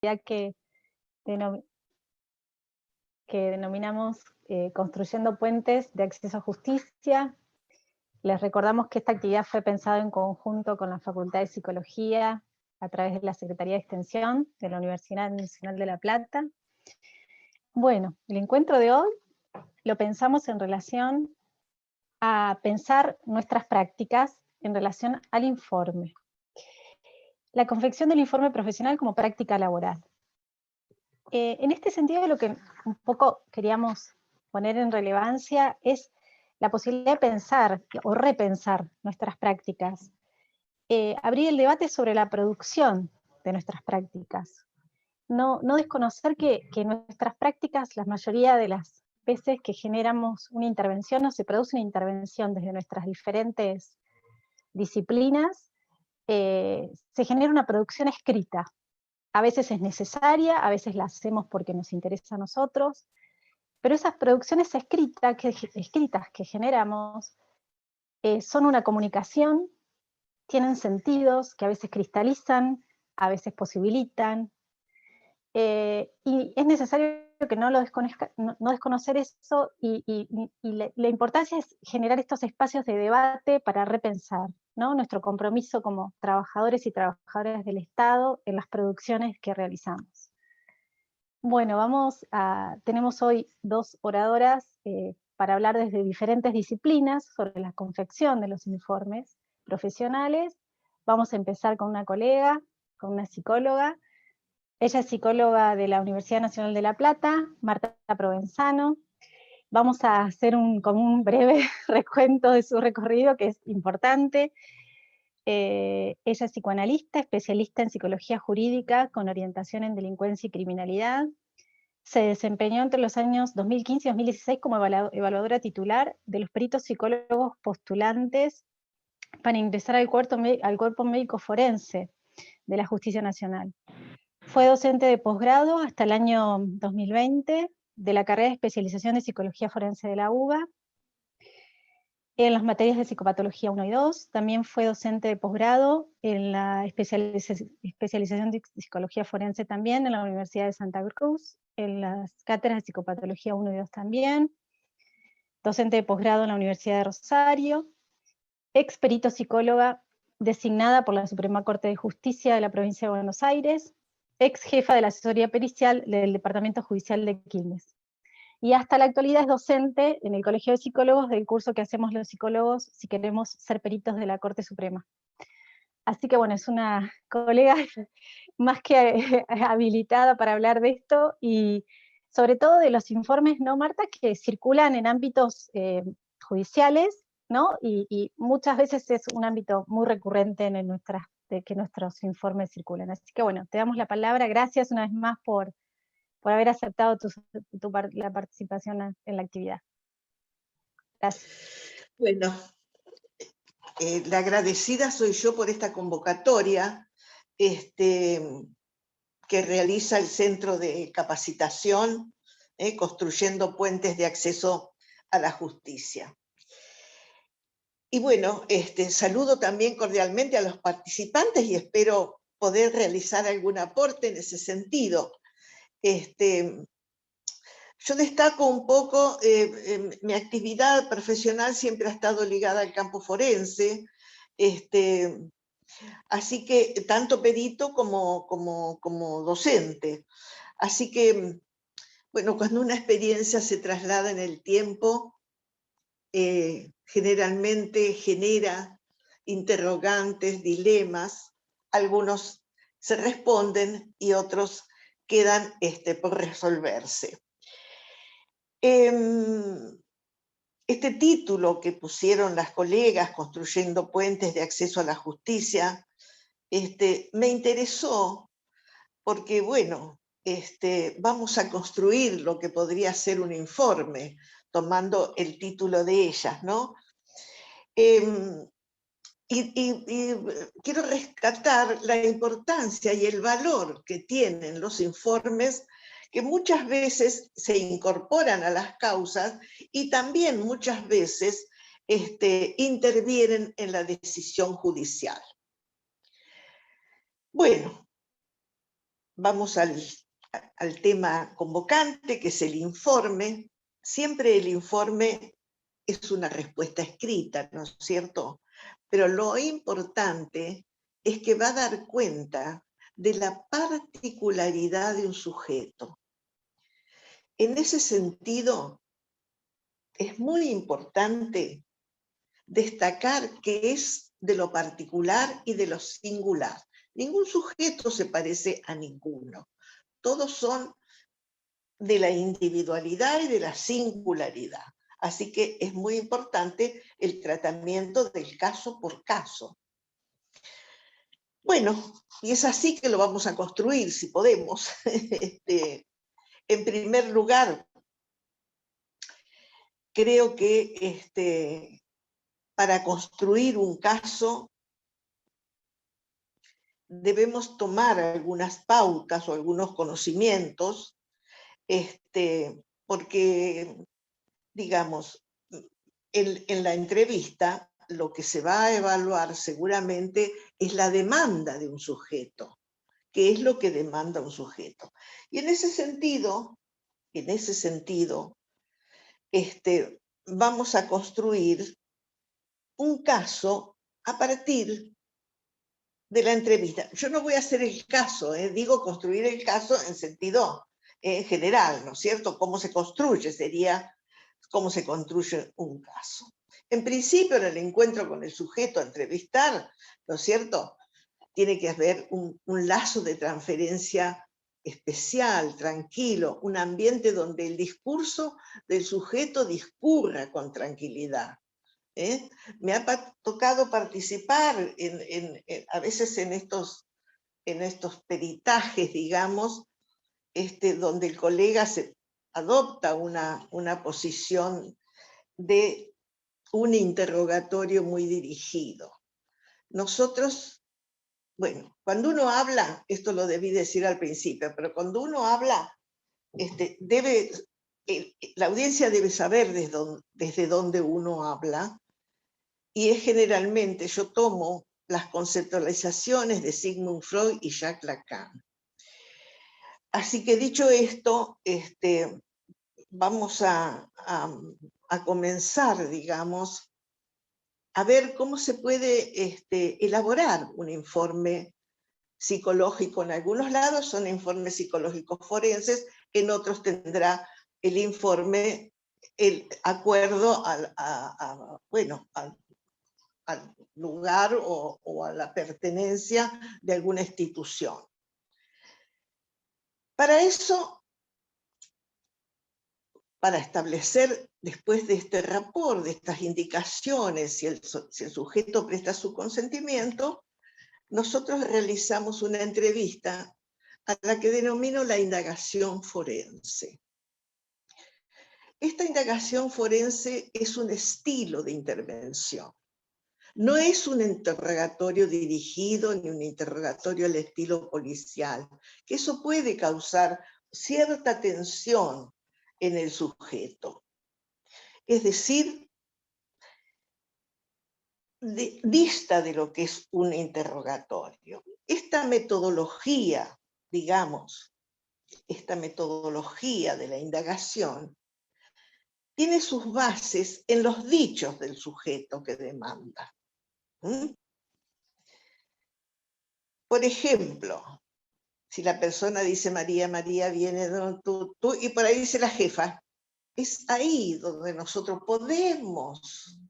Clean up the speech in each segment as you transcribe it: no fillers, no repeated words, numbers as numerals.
que, denom- que denominamos Construyendo Puentes de Acceso a Justicia. Les recordamos que esta actividad fue pensada en conjunto con la Facultad de Psicología a través de la Secretaría de Extensión de la Universidad Nacional de La Plata. Bueno, el encuentro de hoy lo pensamos en relación a pensar nuestras prácticas en relación al informe. La confección del informe profesional como práctica laboral. En este sentido, lo que un poco queríamos poner en relevancia es la posibilidad de pensar o repensar nuestras prácticas, abrir el debate sobre la producción de nuestras prácticas, no desconocer que nuestras prácticas, la mayoría de las veces que generamos una intervención o se produce una intervención desde nuestras diferentes disciplinas, se genera una producción escrita. A veces es necesaria, a veces la hacemos porque nos interesa a nosotros, pero esas producciones escritas que generamos son una comunicación, tienen sentidos que a veces cristalizan, a veces posibilitan, y es necesario que no desconocer eso, y la importancia es generar estos espacios de debate para repensar, ¿no?, nuestro compromiso como trabajadores y trabajadoras del Estado en las producciones que realizamos. Bueno, tenemos hoy dos oradoras para hablar desde diferentes disciplinas sobre la confección de los informes profesionales. Vamos a empezar con una colega, con una psicóloga. Ella es psicóloga de la Universidad Nacional de La Plata, Marta Provenzano. Vamos a hacer como un breve recuento de su recorrido, que es importante. Ella es psicoanalista, especialista en psicología jurídica con orientación en delincuencia y criminalidad. Se desempeñó entre los años 2015 y 2016 como evaluadora titular de los peritos psicólogos postulantes para ingresar al cuerpo médico forense de la Justicia Nacional. Fue docente de posgrado hasta el año 2020 de la carrera de especialización de Psicología Forense de la UBA, en las materias de Psicopatología 1 y 2, también fue docente de posgrado en la especialización de Psicología Forense también en la Universidad de Santa Cruz, en las cátedras de Psicopatología 1 y 2 también, docente de posgrado en la Universidad de Rosario, ex perito psicóloga designada por la Suprema Corte de Justicia de la Provincia de Buenos Aires, ex jefa de la asesoría pericial del Departamento Judicial de Quilmes. Y hasta la actualidad es docente en el Colegio de Psicólogos del curso que hacemos los psicólogos si queremos ser peritos de la Corte Suprema. Así que bueno, es una colega más que habilitada para hablar de esto, y sobre todo de los informes, ¿no, Marta?, que circulan en ámbitos judiciales, ¿no? Y muchas veces es un ámbito muy recurrente de que nuestros informes circulan. Así que bueno, te damos la palabra. Gracias una vez más por haber aceptado la participación en la actividad. Gracias. Bueno, la agradecida soy yo por esta convocatoria que realiza el Centro de Capacitación, Construyendo Puentes de Acceso a la Justicia. Y bueno, saludo también cordialmente a los participantes y espero poder realizar algún aporte en ese sentido. Yo destaco un poco, mi actividad profesional siempre ha estado ligada al campo forense, así que tanto perito como docente. Así que, bueno, cuando una experiencia se traslada en el tiempo, generalmente genera interrogantes, dilemas, algunos se responden y otros quedan por resolverse. Este título que pusieron las colegas, Construyendo Puentes de Acceso a la Justicia, me interesó porque, bueno, vamos a construir lo que podría ser un informe, tomando el título de ellas, ¿no? Y quiero rescatar la importancia y el valor que tienen los informes, que muchas veces se incorporan a las causas y también muchas veces intervienen en la decisión judicial. Bueno, vamos al tema convocante, que es el informe. Siempre el informe es una respuesta escrita, ¿no es cierto? Pero lo importante es que va a dar cuenta de la particularidad de un sujeto. En ese sentido, es muy importante destacar que es de lo particular y de lo singular. Ningún sujeto se parece a ninguno. Todos son de la individualidad y de la singularidad. Así que es muy importante el tratamiento del caso por caso. Bueno, y es así que lo vamos a construir, si podemos. En primer lugar, creo que para construir un caso debemos tomar algunas pautas o algunos conocimientos, porque, digamos, en la entrevista lo que se va a evaluar seguramente es la demanda de un sujeto, qué es lo que demanda un sujeto. Y en ese sentido, vamos a construir un caso a partir de la entrevista. Yo no voy a hacer el caso, digo construir el caso en sentido general, ¿no es cierto? ¿Cómo se construye? Sería cómo se construye un caso. En principio, en el encuentro con el sujeto a entrevistar, ¿no es cierto?, tiene que haber un lazo de transferencia especial, tranquilo, un ambiente donde el discurso del sujeto discurra con tranquilidad. Me ha tocado participar a veces en estos peritajes, digamos, donde el colega se adopta una posición de un interrogatorio muy dirigido. Nosotros, bueno, cuando uno habla, esto lo debí decir al principio, pero cuando uno habla, la audiencia debe saber desde dónde uno habla, y es generalmente, yo tomo las conceptualizaciones de Sigmund Freud y Jacques Lacan. Así que dicho esto, vamos a comenzar, digamos, a ver cómo se puede elaborar un informe psicológico. En algunos lados son informes psicológicos forenses, en otros tendrá el informe el acuerdo al lugar o a la pertenencia de alguna institución. Para eso, para establecer después de este rapport, de estas indicaciones, si el sujeto presta su consentimiento, nosotros realizamos una entrevista a la que denomino la indagación forense. Esta indagación forense es un estilo de intervención. No es un interrogatorio dirigido ni un interrogatorio al estilo policial, que eso puede causar cierta tensión en el sujeto. Es decir, dista de lo que es un interrogatorio. Esta metodología, digamos, esta metodología de la indagación, tiene sus bases en los dichos del sujeto que demanda. Por ejemplo, si la persona dice María, María viene tú, y por ahí dice la jefa, es ahí donde nosotros podemos,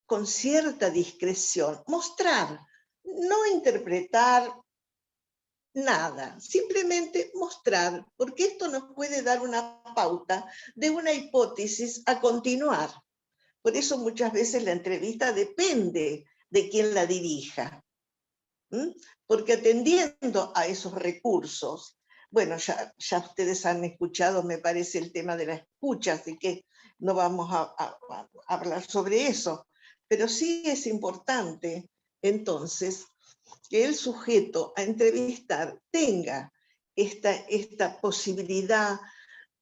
con cierta discreción, mostrar, no interpretar nada, simplemente mostrar, porque esto nos puede dar una pauta de una hipótesis a continuar. Por eso muchas veces la entrevista depende de quién la dirija. Porque atendiendo a esos recursos, bueno, ya ustedes han escuchado, me parece, el tema de la escucha, así que no vamos a hablar sobre eso, pero sí es importante, entonces, que el sujeto a entrevistar tenga esta posibilidad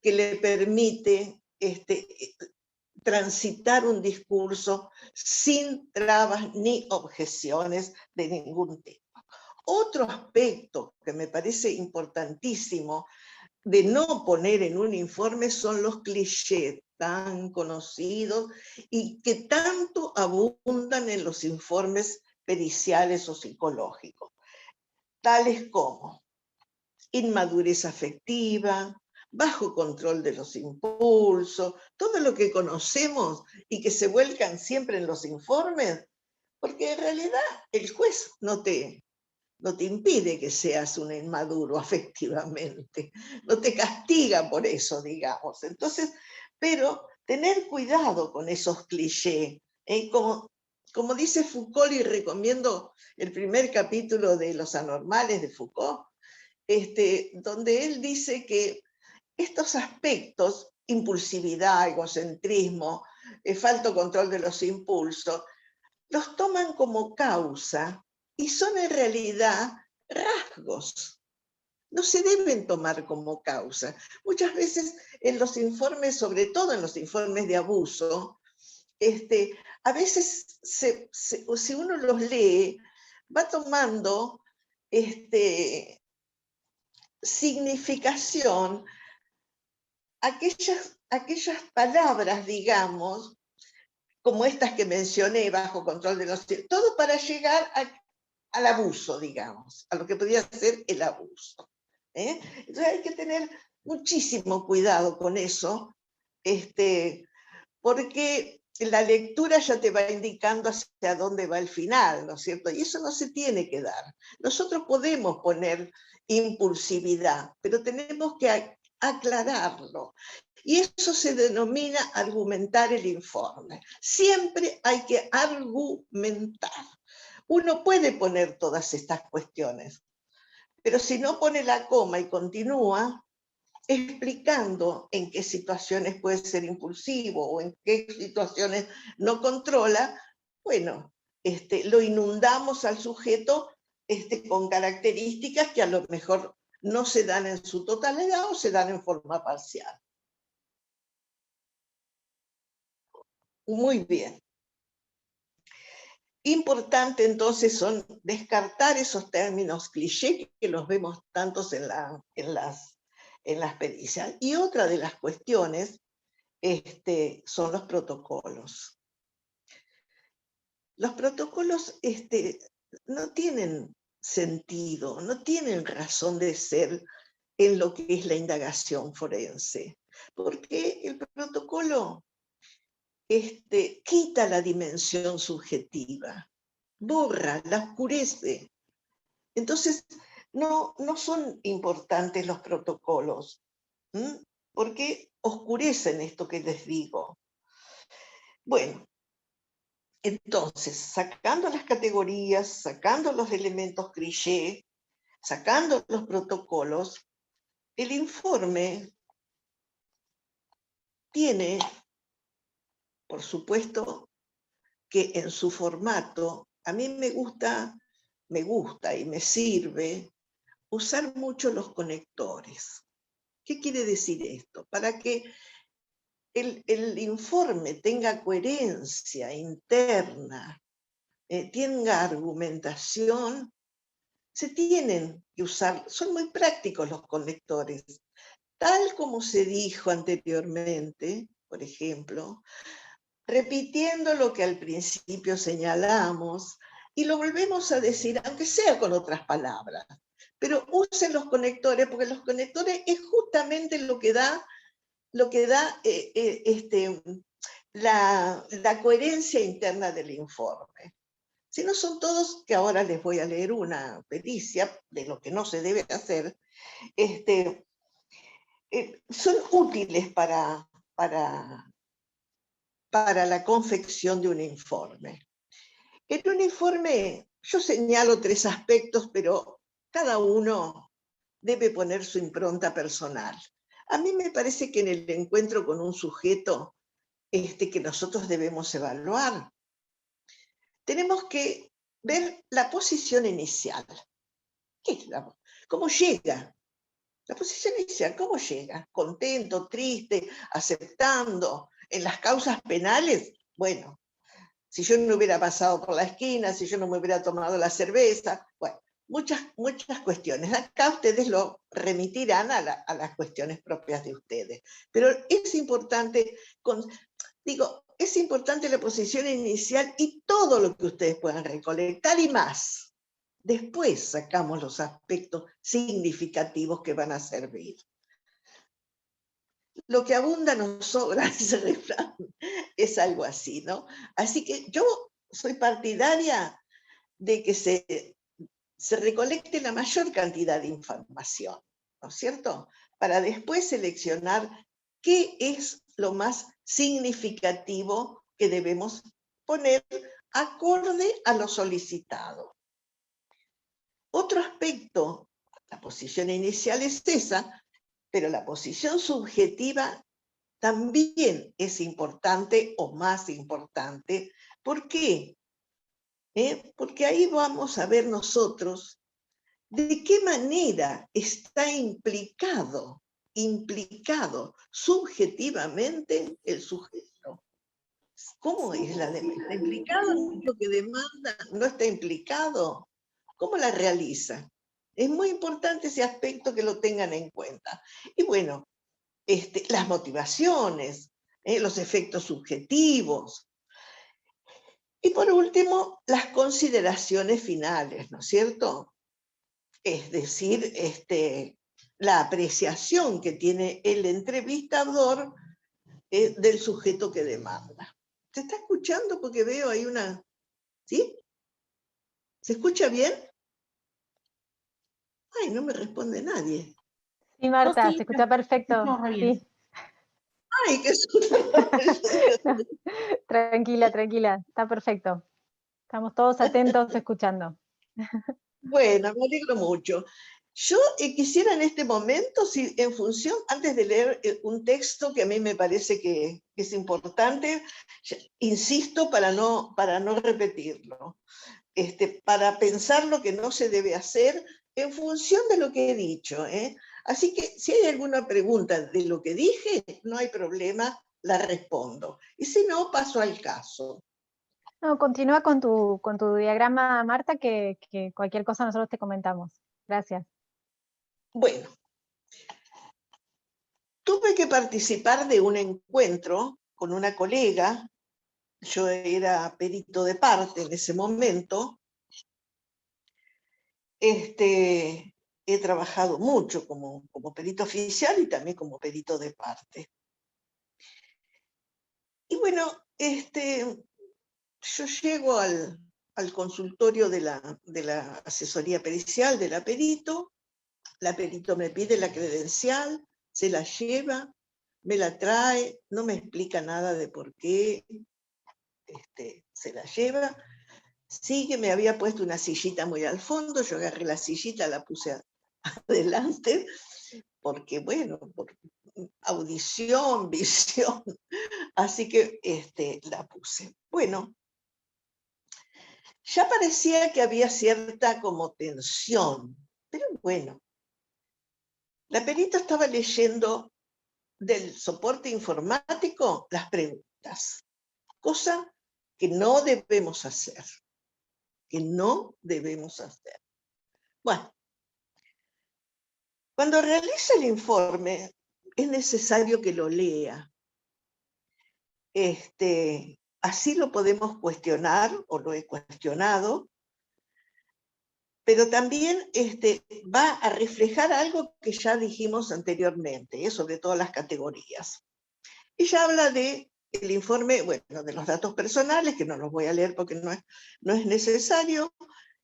que le permite transitar un discurso sin trabas ni objeciones de ningún tipo. Otro aspecto que me parece importantísimo de no poner en un informe son los clichés tan conocidos y que tanto abundan en los informes periciales o psicológicos, tales como inmadurez afectiva, bajo control de los impulsos, todo lo que conocemos y que se vuelcan siempre en los informes, porque en realidad el juez no te impide que seas un inmaduro afectivamente, no te castiga por eso, digamos. Entonces, pero tener cuidado con esos clichés, como dice Foucault, y recomiendo el primer capítulo de Los Anormales de Foucault, donde él dice que estos aspectos, impulsividad, egocentrismo, falto control de los impulsos, los toman como causa y son en realidad rasgos. No se deben tomar como causa. Muchas veces en los informes, sobre todo en los informes de abuso, a veces si uno los lee, va tomando significación aquellas palabras, digamos, como estas que mencioné, bajo control de los... Todo para llegar al abuso, digamos, a lo que podría ser el abuso. Entonces hay que tener muchísimo cuidado con eso, porque la lectura ya te va indicando hacia dónde va el final, ¿no es cierto? Y eso no se tiene que dar. Nosotros podemos poner impulsividad, pero tenemos que aclararlo. Y eso se denomina argumentar el informe. Siempre hay que argumentar. Uno puede poner todas estas cuestiones, pero si no pone la coma y continúa explicando en qué situaciones puede ser impulsivo o en qué situaciones no controla, bueno, lo inundamos al sujeto con características que a lo mejor no se dan en su totalidad o se dan en forma parcial. Muy bien. Importante entonces son descartar esos términos cliché que los vemos tantos en las pericias. Y otra de las cuestiones son los protocolos. Los protocolos no tienen sentido, no tienen razón de ser en lo que es la indagación forense, porque el protocolo quita la dimensión subjetiva, borra, la oscurece. Entonces, no son importantes los protocolos, porque oscurecen esto que les digo. Bueno, entonces, sacando las categorías, sacando los elementos cliché, sacando los protocolos, el informe tiene, por supuesto, que en su formato, a mí me gusta y me sirve usar mucho los conectores. ¿Qué quiere decir esto? Para que el informe tenga coherencia interna, tenga argumentación, se tienen que usar, son muy prácticos los conectores. Tal como se dijo anteriormente, por ejemplo, repitiendo lo que al principio señalamos, y lo volvemos a decir, aunque sea con otras palabras, pero usen los conectores, porque los conectores es justamente lo que da la coherencia interna del informe. Si no son todos, que ahora les voy a leer una pericia de lo que no se debe hacer, son útiles para la confección de un informe. En un informe yo señalo 3 aspectos, pero cada uno debe poner su impronta personal. A mí me parece que en el encuentro con un sujeto que nosotros debemos evaluar, tenemos que ver la posición inicial. ¿Cómo llega? La posición inicial, ¿cómo llega? ¿Contento, triste, aceptando? En las causas penales, bueno, si yo no hubiera pasado por la esquina, si yo no me hubiera tomado la cerveza, bueno, muchas cuestiones. Acá ustedes lo remitirán a las cuestiones propias de ustedes. Pero es importante, es importante la posición inicial y todo lo que ustedes puedan recolectar y más. Después sacamos los aspectos significativos que van a servir. Lo que abunda no sobra, ese refrán, es algo así, ¿no? Así que yo soy partidaria de que se recolecte la mayor cantidad de información, ¿no es cierto? Para después seleccionar qué es lo más significativo que debemos poner acorde a lo solicitado. Otro aspecto, la posición inicial es esa, pero la posición subjetiva también es importante o más importante. ¿Por qué? Porque ahí vamos a ver nosotros de qué manera está implicado subjetivamente el sujeto. ¿Cómo es ¿Está implicado en lo que demanda? ¿No está implicado? ¿Cómo la realiza? Es muy importante ese aspecto que lo tengan en cuenta. Y bueno, las motivaciones, los efectos subjetivos. Y por último, las consideraciones finales, ¿no es cierto? Es decir, la apreciación que tiene el entrevistador del sujeto que demanda. ¿Se está escuchando? Porque veo ahí una... ¿Sí? ¿Se escucha bien? Ay, no me responde nadie. Sí, Marta, No, sí, se escucha perfecto. bien. Sí. Ay, qué susto. No, tranquila, tranquila, está perfecto. Estamos todos atentos escuchando. Bueno, me alegro mucho. Yo quisiera en este momento, si en función, antes de leer un texto que a mí me parece que es importante, insisto para no repetirlo, para pensar lo que no se debe hacer en función de lo que he dicho. Así que si hay alguna pregunta de lo que dije, no hay problema, la respondo. Y si no, paso al caso. No, continúa con tu diagrama, Marta, que cualquier cosa nosotros te comentamos. Gracias. Bueno, tuve que participar de un encuentro con una colega. Yo era perito de parte en ese momento. He trabajado mucho como perito oficial y también como perito de parte. Y bueno, yo llego al consultorio de la asesoría pericial de la perito me pide la credencial, se la lleva, me la trae, no me explica nada de por qué se la lleva, sigue, me había puesto una sillita muy al fondo, yo agarré la sillita, la puse adelante, porque bueno, por audición, visión, así que la puse. Bueno, ya parecía que había cierta como tensión, pero bueno, la perita estaba leyendo del soporte informático las preguntas, cosa que no debemos hacer, Bueno, cuando realiza el informe, es necesario que lo lea. Así lo podemos cuestionar, o lo he cuestionado, pero también va a reflejar algo que ya dijimos anteriormente, sobre todas las categorías. Ella habla del informe, bueno, de los datos personales, que no los voy a leer porque no es necesario,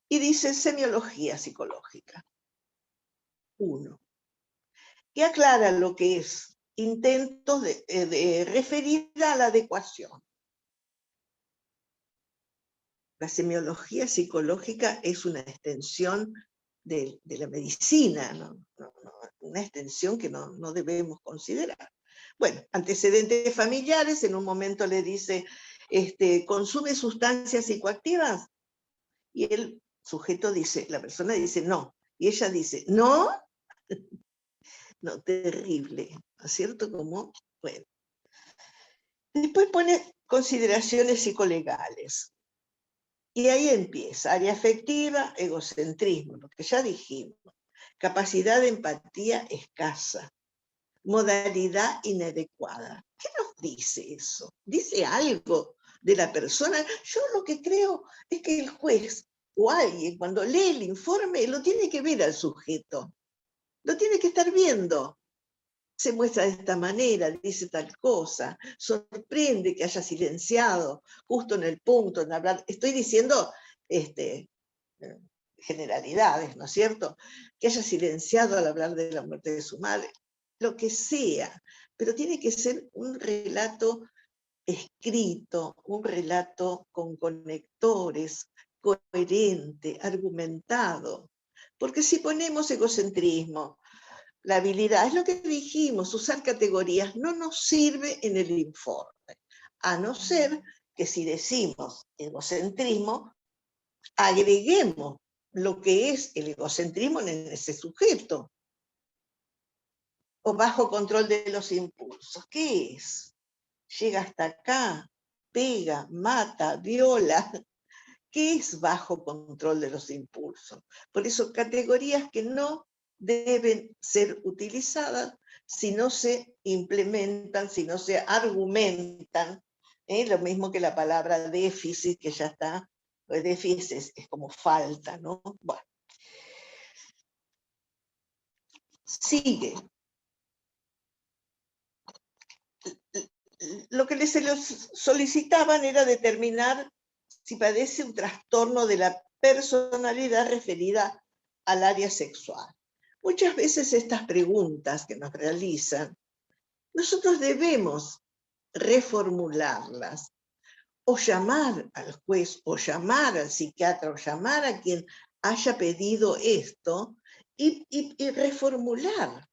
y dice semiología psicológica. 1. Y aclara lo que es intentos de referida a la adecuación. La semiología psicológica es una extensión de la medicina, una extensión que no debemos considerar. Bueno, antecedentes familiares, en un momento le dice, ¿consume sustancias psicoactivas? Y el sujeto dice, la persona dice no, y ella dice, ¿no? No, terrible, ¿no es cierto? Como, bueno. Después pone consideraciones psicolegales. Y ahí empieza, área afectiva, egocentrismo, lo que ya dijimos, capacidad de empatía escasa, modalidad inadecuada. ¿Qué nos dice eso? ¿Dice algo de la persona? Yo lo que creo es que el juez o alguien cuando lee el informe lo tiene que ver al sujeto, lo tiene que estar viendo. Se muestra de esta manera, dice tal cosa, sorprende que haya silenciado justo en el punto, en hablar. Estoy diciendo generalidades, ¿no es cierto? Que haya silenciado al hablar de la muerte de su madre, lo que sea, pero tiene que ser un relato escrito, un relato con conectores, coherente, argumentado. Porque si ponemos egocentrismo, la habilidad, es lo que dijimos, usar categorías no nos sirve en el informe, a no ser que si decimos egocentrismo, agreguemos lo que es el egocentrismo en ese sujeto. O bajo control de los impulsos. ¿Qué es? Llega hasta acá, pega, mata, viola. ¿Qué es bajo control de los impulsos? Por eso, categorías que no deben ser utilizadas si no se implementan, si no se argumentan. Lo mismo que la palabra déficit, que ya está, déficit es como falta, ¿no? Bueno. Sigue. Lo que se les solicitaban era determinar si padece un trastorno de la personalidad referida al área sexual. Muchas veces estas preguntas que nos realizan, nosotros debemos reformularlas, o llamar al juez, o llamar al psiquiatra, o llamar a quien haya pedido esto, y reformular,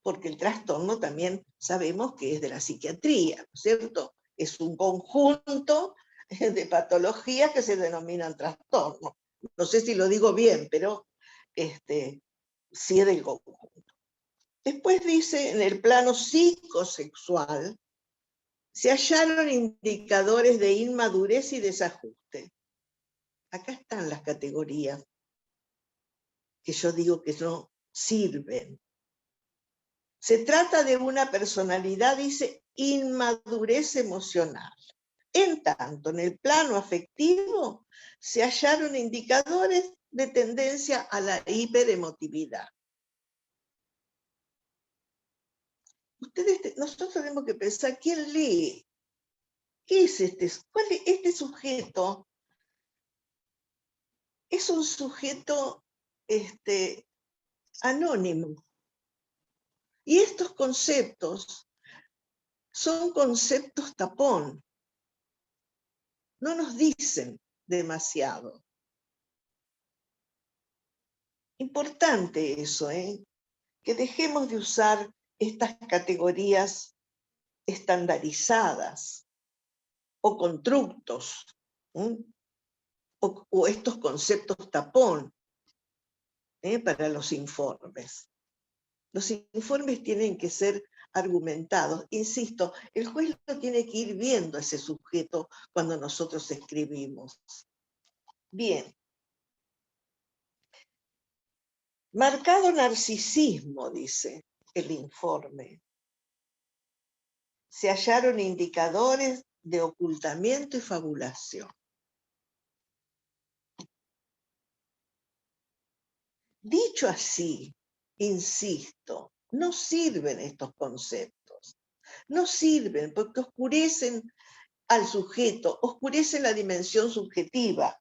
porque el trastorno también sabemos que es de la psiquiatría, ¿no es cierto? Es un conjunto de patologías que se denominan trastorno. No sé si lo digo bien, pero sí es del conjunto. Después dice, en el plano psicosexual, se hallaron indicadores de inmadurez y desajuste. Acá están las categorías que yo digo que no sirven. Se trata de una personalidad, dice, inmadurez emocional. En tanto, en el plano afectivo, se hallaron indicadores de tendencia a la hiperemotividad. Nosotros tenemos que pensar, ¿quién lee? ¿Qué es este? ¿Cuál es este sujeto? Es un sujeto anónimo. Y estos conceptos son conceptos tapón. No nos dicen demasiado. Importante eso, que dejemos de usar estas categorías estandarizadas o constructos, o estos conceptos tapón para los informes. Los informes tienen que ser argumentados. Insisto, el juez lo tiene que ir viendo a ese sujeto cuando nosotros escribimos. Bien. Marcado narcisismo, dice el informe. Se hallaron indicadores de ocultamiento y fabulación. Dicho así, insisto, no sirven estos conceptos. No sirven porque oscurecen al sujeto, oscurecen la dimensión subjetiva.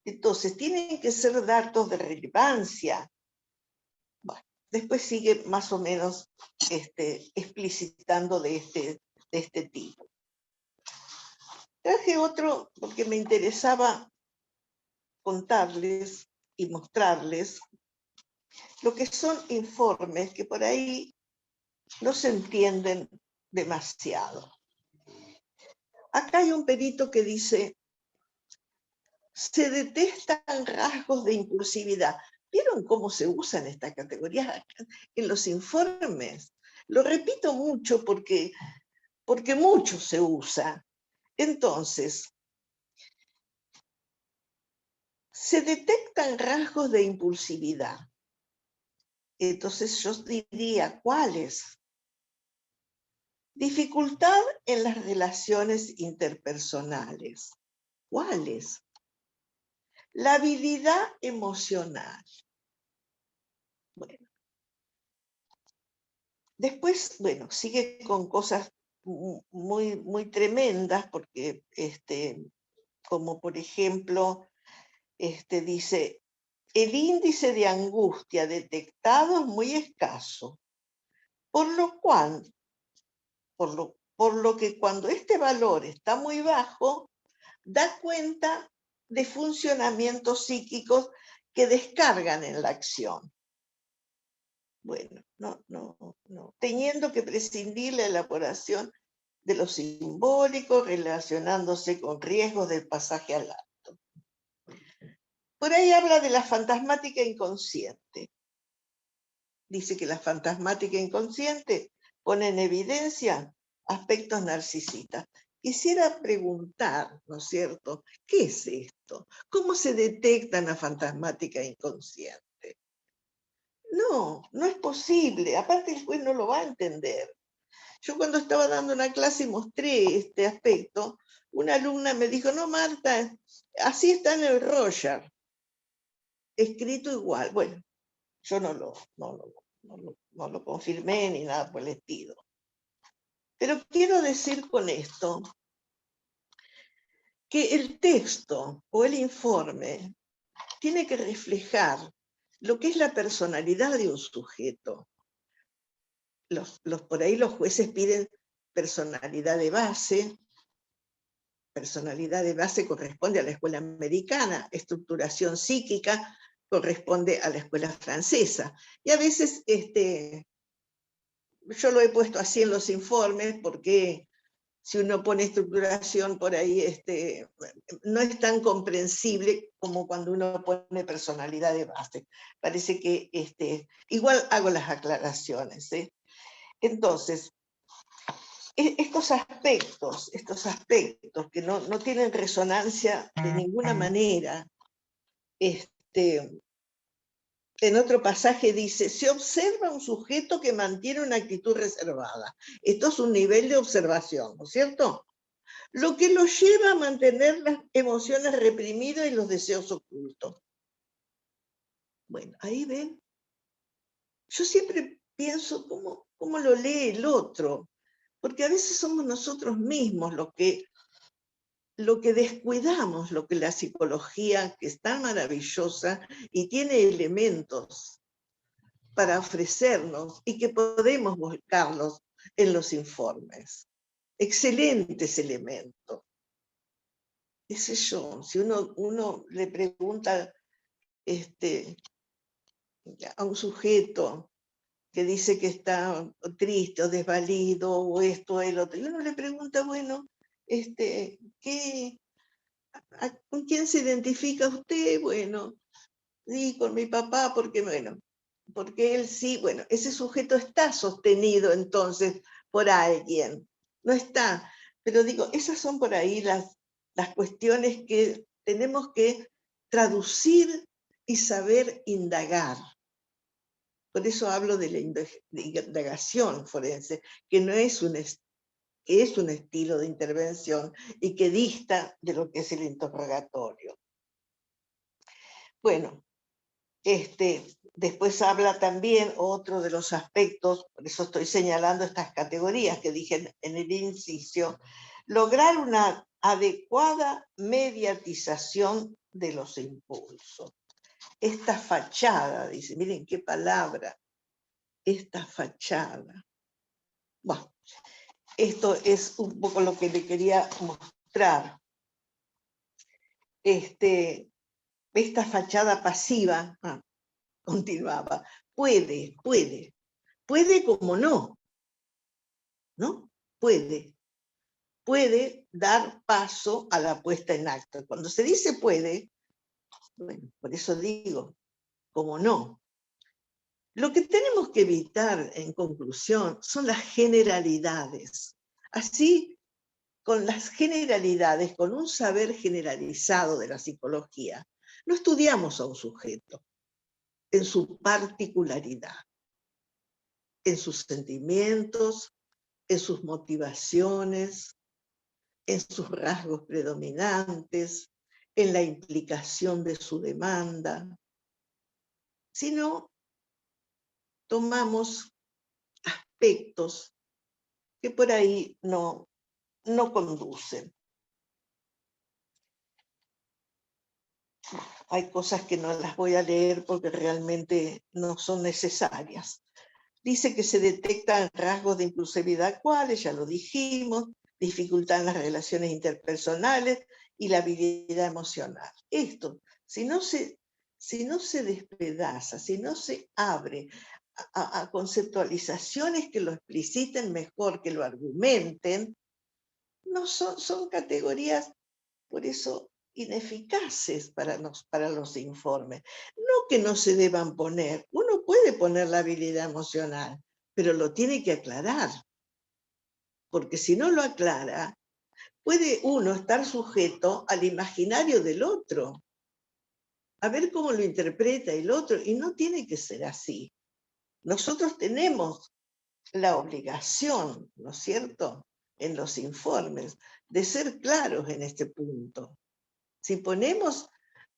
Entonces, tienen que ser datos de relevancia. Bueno, después sigue más o menos explicitando de este tipo. Traje otro porque me interesaba contarles y mostrarles lo que son informes que por ahí no se entienden demasiado. Acá hay un perito que dice, se detectan rasgos de impulsividad. ¿Vieron cómo se usan estas categorías en los informes? Lo repito mucho porque mucho se usa. Entonces, se detectan rasgos de impulsividad. Entonces yo diría, ¿cuáles? Dificultad en las relaciones interpersonales. ¿Cuáles? La habilidad emocional. Bueno. Después, bueno, sigue con cosas muy, muy tremendas, porque, como por ejemplo, dice, el índice de angustia detectado es muy escaso, por lo que cuando este valor está muy bajo, da cuenta de funcionamientos psíquicos que descargan en la acción. Bueno, no. Teniendo que prescindir la elaboración de lo simbólico, relacionándose con riesgos del pasaje al acto. Por ahí habla de la fantasmática inconsciente. Dice que la fantasmática inconsciente pone en evidencia aspectos narcisistas. Quisiera preguntar, ¿no es cierto?, ¿qué es esto? ¿Cómo se detecta una fantasmática inconsciente? No es posible. Aparte el juez no lo va a entender. Yo cuando estaba dando una clase y mostré este aspecto, una alumna me dijo, no, Marta, así está en el Roger, escrito igual. Bueno, yo no lo confirmé ni nada por el estilo. Pero quiero decir con esto que el texto o el informe tiene que reflejar lo que es la personalidad de un sujeto. Por ahí los jueces piden personalidad de base. Personalidad de base corresponde a la escuela americana, estructuración psíquica corresponde a la escuela francesa. Y a veces yo lo he puesto así en los informes porque si uno pone estructuración por ahí, no es tan comprensible como cuando uno pone personalidad de base. Parece que igual hago las aclaraciones. Entonces, estos aspectos que no tienen resonancia de ninguna manera, en otro pasaje dice, se observa un sujeto que mantiene una actitud reservada. Esto es un nivel de observación, ¿no es cierto? Lo que lo lleva a mantener las emociones reprimidas y los deseos ocultos. Bueno, ahí ven. Yo siempre pienso cómo lo lee el otro, porque a veces somos nosotros mismos lo que descuidamos, lo que la psicología, que es tan maravillosa y tiene elementos para ofrecernos y que podemos buscarlos en los informes. Excelentes elementos. Qué sé yo, si uno le pregunta a un sujeto que dice que está triste o desvalido o esto o el otro, y uno le pregunta, bueno, ¿con quién se identifica usted? Bueno, sí, con mi papá, porque él sí, bueno, ese sujeto está sostenido entonces por alguien, no está, pero digo, esas son por ahí las cuestiones que tenemos que traducir y saber indagar. Por eso hablo de la indagación forense, que no es es un estilo de intervención y que dista de lo que es el interrogatorio. Bueno, después habla también otro de los aspectos, por eso estoy señalando estas categorías que dije en el inciso, lograr una adecuada mediatización de los impulsos. Esta fachada, dice, miren qué palabra, esta fachada. Bueno, esto es un poco lo que le quería mostrar. Esta fachada pasiva, continuaba, puede como no, puede dar paso a la puesta en acto. Cuando se dice puede, bueno, por eso digo, como no. Lo que tenemos que evitar, en conclusión, son las generalidades. Así, con las generalidades, con un saber generalizado de la psicología, No estudiamos a un sujeto en su particularidad, en sus sentimientos, en sus motivaciones, en sus rasgos predominantes, en la implicación de su demanda, sino tomamos aspectos que por ahí no conducen. Hay cosas que no las voy a leer porque realmente no son necesarias. Dice que se detectan rasgos de impulsividad, cuáles, ya lo dijimos, dificultad en las relaciones interpersonales y la habilidad emocional. Esto, si no se despedaza, si no se abre a conceptualizaciones que lo expliciten mejor, que lo argumenten, no son categorías, por eso, ineficaces para los informes. No que no se deban poner, uno puede poner la habilidad emocional, pero lo tiene que aclarar, porque si no lo aclara, puede uno estar sujeto al imaginario del otro, a ver cómo lo interpreta el otro, y no tiene que ser así. Nosotros tenemos la obligación, ¿no es cierto?, en los informes, de ser claros en este punto. Si ponemos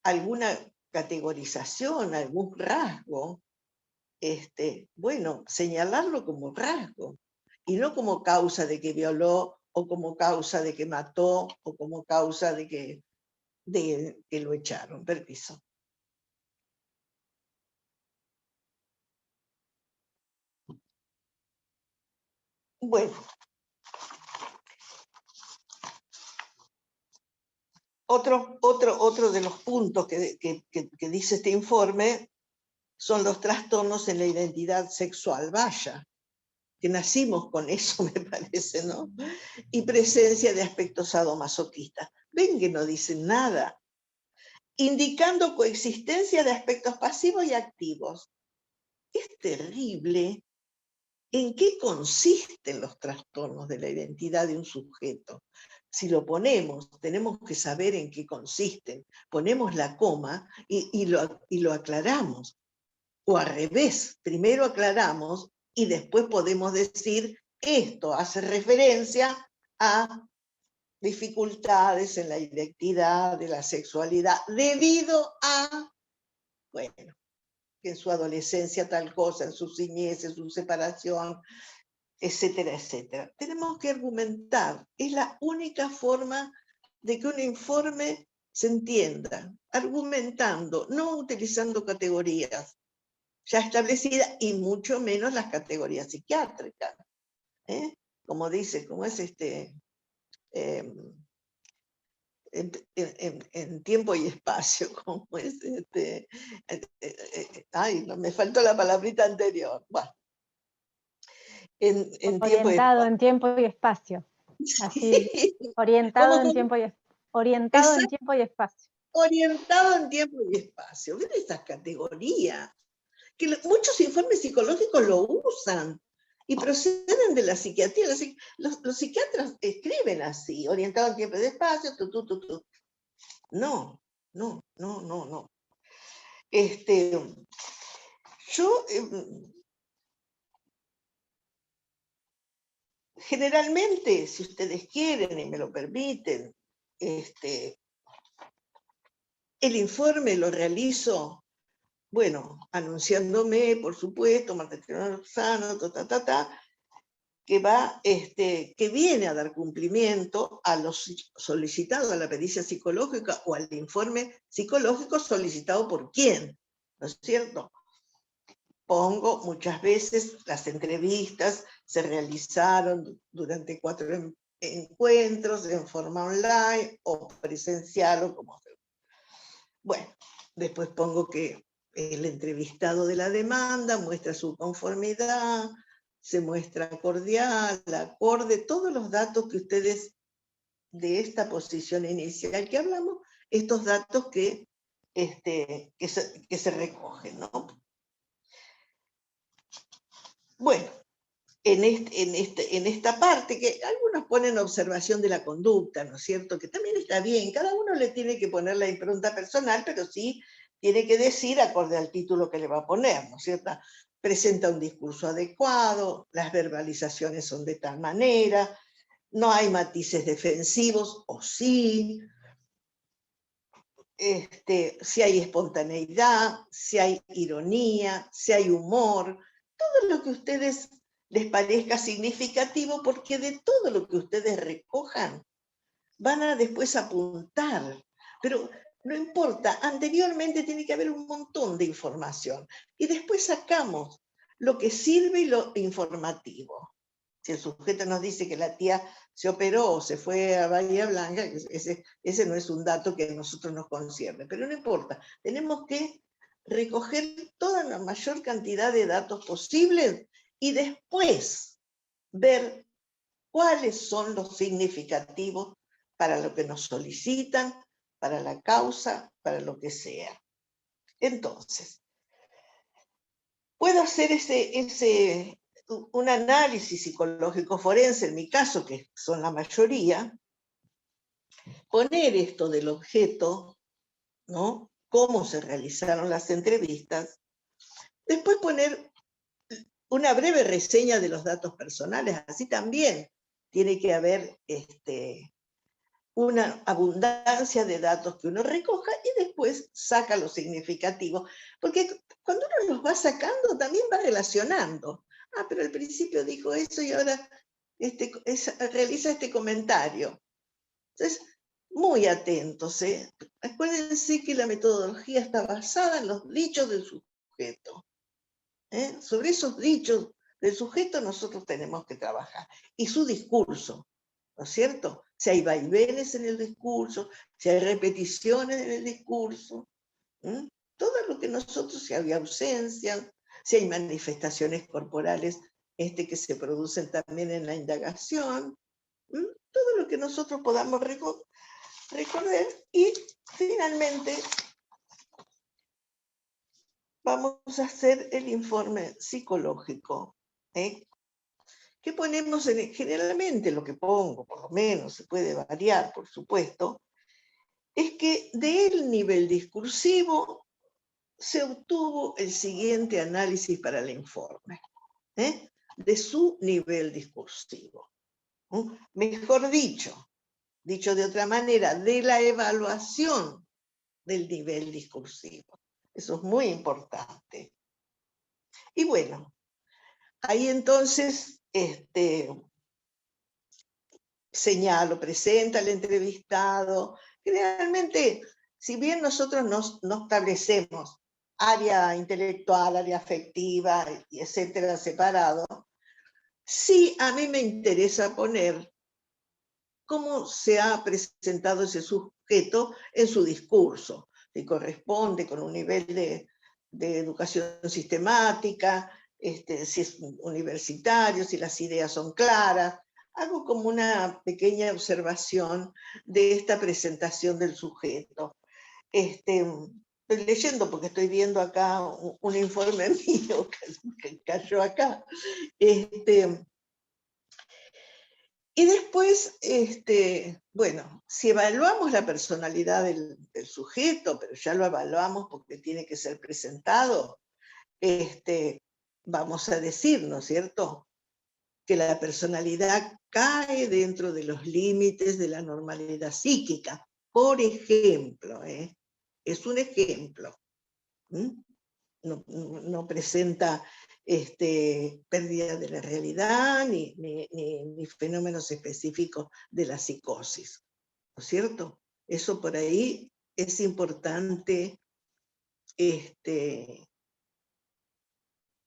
alguna categorización, algún rasgo, bueno, señalarlo como rasgo, y no como causa de que violó, o como causa de que mató, o como causa de que lo echaron. Permiso. Bueno, otro de los puntos que dice este informe son los trastornos en la identidad sexual. Vaya, que nacimos con eso, me parece, ¿no? Y presencia de aspectos sadomasoquistas. Ven que no dicen nada. Indicando coexistencia de aspectos pasivos y activos. Es terrible en qué consisten los trastornos de la identidad de un sujeto. Si lo ponemos, tenemos que saber en qué consisten. Ponemos la coma y lo aclaramos. O al revés, primero aclaramos y después podemos decir, esto hace referencia a dificultades en la identidad de la sexualidad debido a, bueno, que en su adolescencia tal cosa, en su niñez, en su separación, etcétera, etcétera. Tenemos que argumentar. Es la única forma de que un informe se entienda, argumentando, no utilizando categorías ya establecidas y mucho menos las categorías psiquiátricas. Como dice, como es en tiempo y espacio, como es ay, no, me faltó la palabrita anterior. Bueno, en tiempo y Orientado espacio. en tiempo y espacio. Así, Sí. orientado en tiempo y orientado en tiempo y espacio. Orientado en tiempo y espacio. ¿Ven esas categorías? Que muchos informes psicológicos lo usan y proceden de la psiquiatría. Los psiquiatras escriben así, orientado en tiempo y espacio, No. Yo generalmente, si ustedes quieren y me lo permiten, el informe lo realizo, bueno, anunciándome, por supuesto, Marta Cristina Lozano, que viene a dar cumplimiento a lo solicitado a la pericia psicológica o al informe psicológico solicitado por quién, ¿no es cierto? Pongo muchas veces las entrevistas se realizaron durante 4 encuentros en forma online o presencial o como sea. Bueno, después pongo que el entrevistado de la demanda muestra su conformidad, se muestra cordial, acorde, todos los datos que ustedes de esta posición inicial que hablamos, estos datos que se recogen, ¿no? Bueno, en esta parte, que algunos ponen observación de la conducta, ¿no es cierto? Que también está bien, cada uno le tiene que poner la impronta personal, pero sí tiene que decir acorde al título que le va a poner, ¿no es cierto? Presenta un discurso adecuado, las verbalizaciones son de tal manera, no hay matices defensivos, o sí, si hay espontaneidad, si hay ironía, si hay humor, todo lo que a ustedes les parezca significativo, porque de todo lo que ustedes recojan van a después apuntar. Pero no importa, anteriormente tiene que haber un montón de información y después sacamos lo que sirve y lo informativo. Si el sujeto nos dice que la tía se operó o se fue a Bahía Blanca, ese no es un dato que a nosotros nos concierne, pero no importa, tenemos que recoger toda la mayor cantidad de datos posibles y después ver cuáles son los significativos para lo que nos solicitan, para la causa, para lo que sea. Entonces, puedo hacer un análisis psicológico forense, en mi caso, que son la mayoría, poner esto del objeto, ¿no? Cómo se realizaron las entrevistas, después poner una breve reseña de los datos personales, así también tiene que haber una abundancia de datos que uno recoja y después saca lo significativo, porque cuando uno los va sacando también va relacionando. Ah, pero al principio dijo eso y ahora realiza este comentario. Entonces, muy atentos. Acuérdense que la metodología está basada en los dichos del sujeto. Sobre esos dichos del sujeto nosotros tenemos que trabajar. Y su discurso, ¿no es cierto? Si hay vaivenes en el discurso, si hay repeticiones en el discurso, todo lo que nosotros, si hay ausencia, si hay manifestaciones corporales que se producen también en la indagación, todo lo que nosotros podamos recordar y finalmente vamos a hacer el informe psicológico. ¿Qué ponemos generalmente? Lo que pongo, por lo menos, se puede variar, por supuesto, es que del nivel discursivo se obtuvo el siguiente análisis para el informe, de su nivel discursivo. Mejor dicho de otra manera, de la evaluación del nivel discursivo. Eso es muy importante. Y bueno, ahí entonces señalo, presenta al entrevistado. Generalmente, si bien nosotros no establecemos área intelectual, área afectiva, y etcétera, separado, sí a mí me interesa poner cómo se ha presentado ese sujeto en su discurso, si corresponde con un nivel de educación sistemática, si es universitario, si las ideas son claras. Hago como una pequeña observación de esta presentación del sujeto. Estoy leyendo porque estoy viendo acá un informe mío que cayó acá. Y después, bueno, si evaluamos la personalidad del sujeto, pero ya lo evaluamos porque tiene que ser presentado, vamos a decir, ¿no es cierto?, que la personalidad cae dentro de los límites de la normalidad psíquica. Por ejemplo, es un ejemplo. No presenta pérdida de la realidad ni fenómenos específicos de la psicosis, ¿no es cierto? Eso por ahí es importante,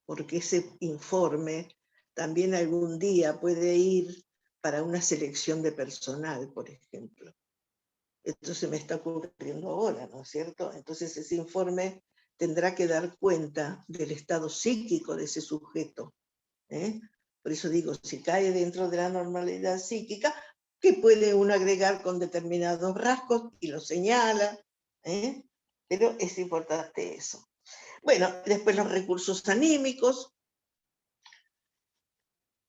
porque ese informe también algún día puede ir para una selección de personal, por ejemplo. Esto se me está ocurriendo ahora, ¿no es cierto? Entonces ese informe tendrá que dar cuenta del estado psíquico de ese sujeto. Por eso digo, si cae dentro de la normalidad psíquica, que puede uno agregar con determinados rasgos y lo señala, pero es importante eso. Bueno, después los recursos anímicos.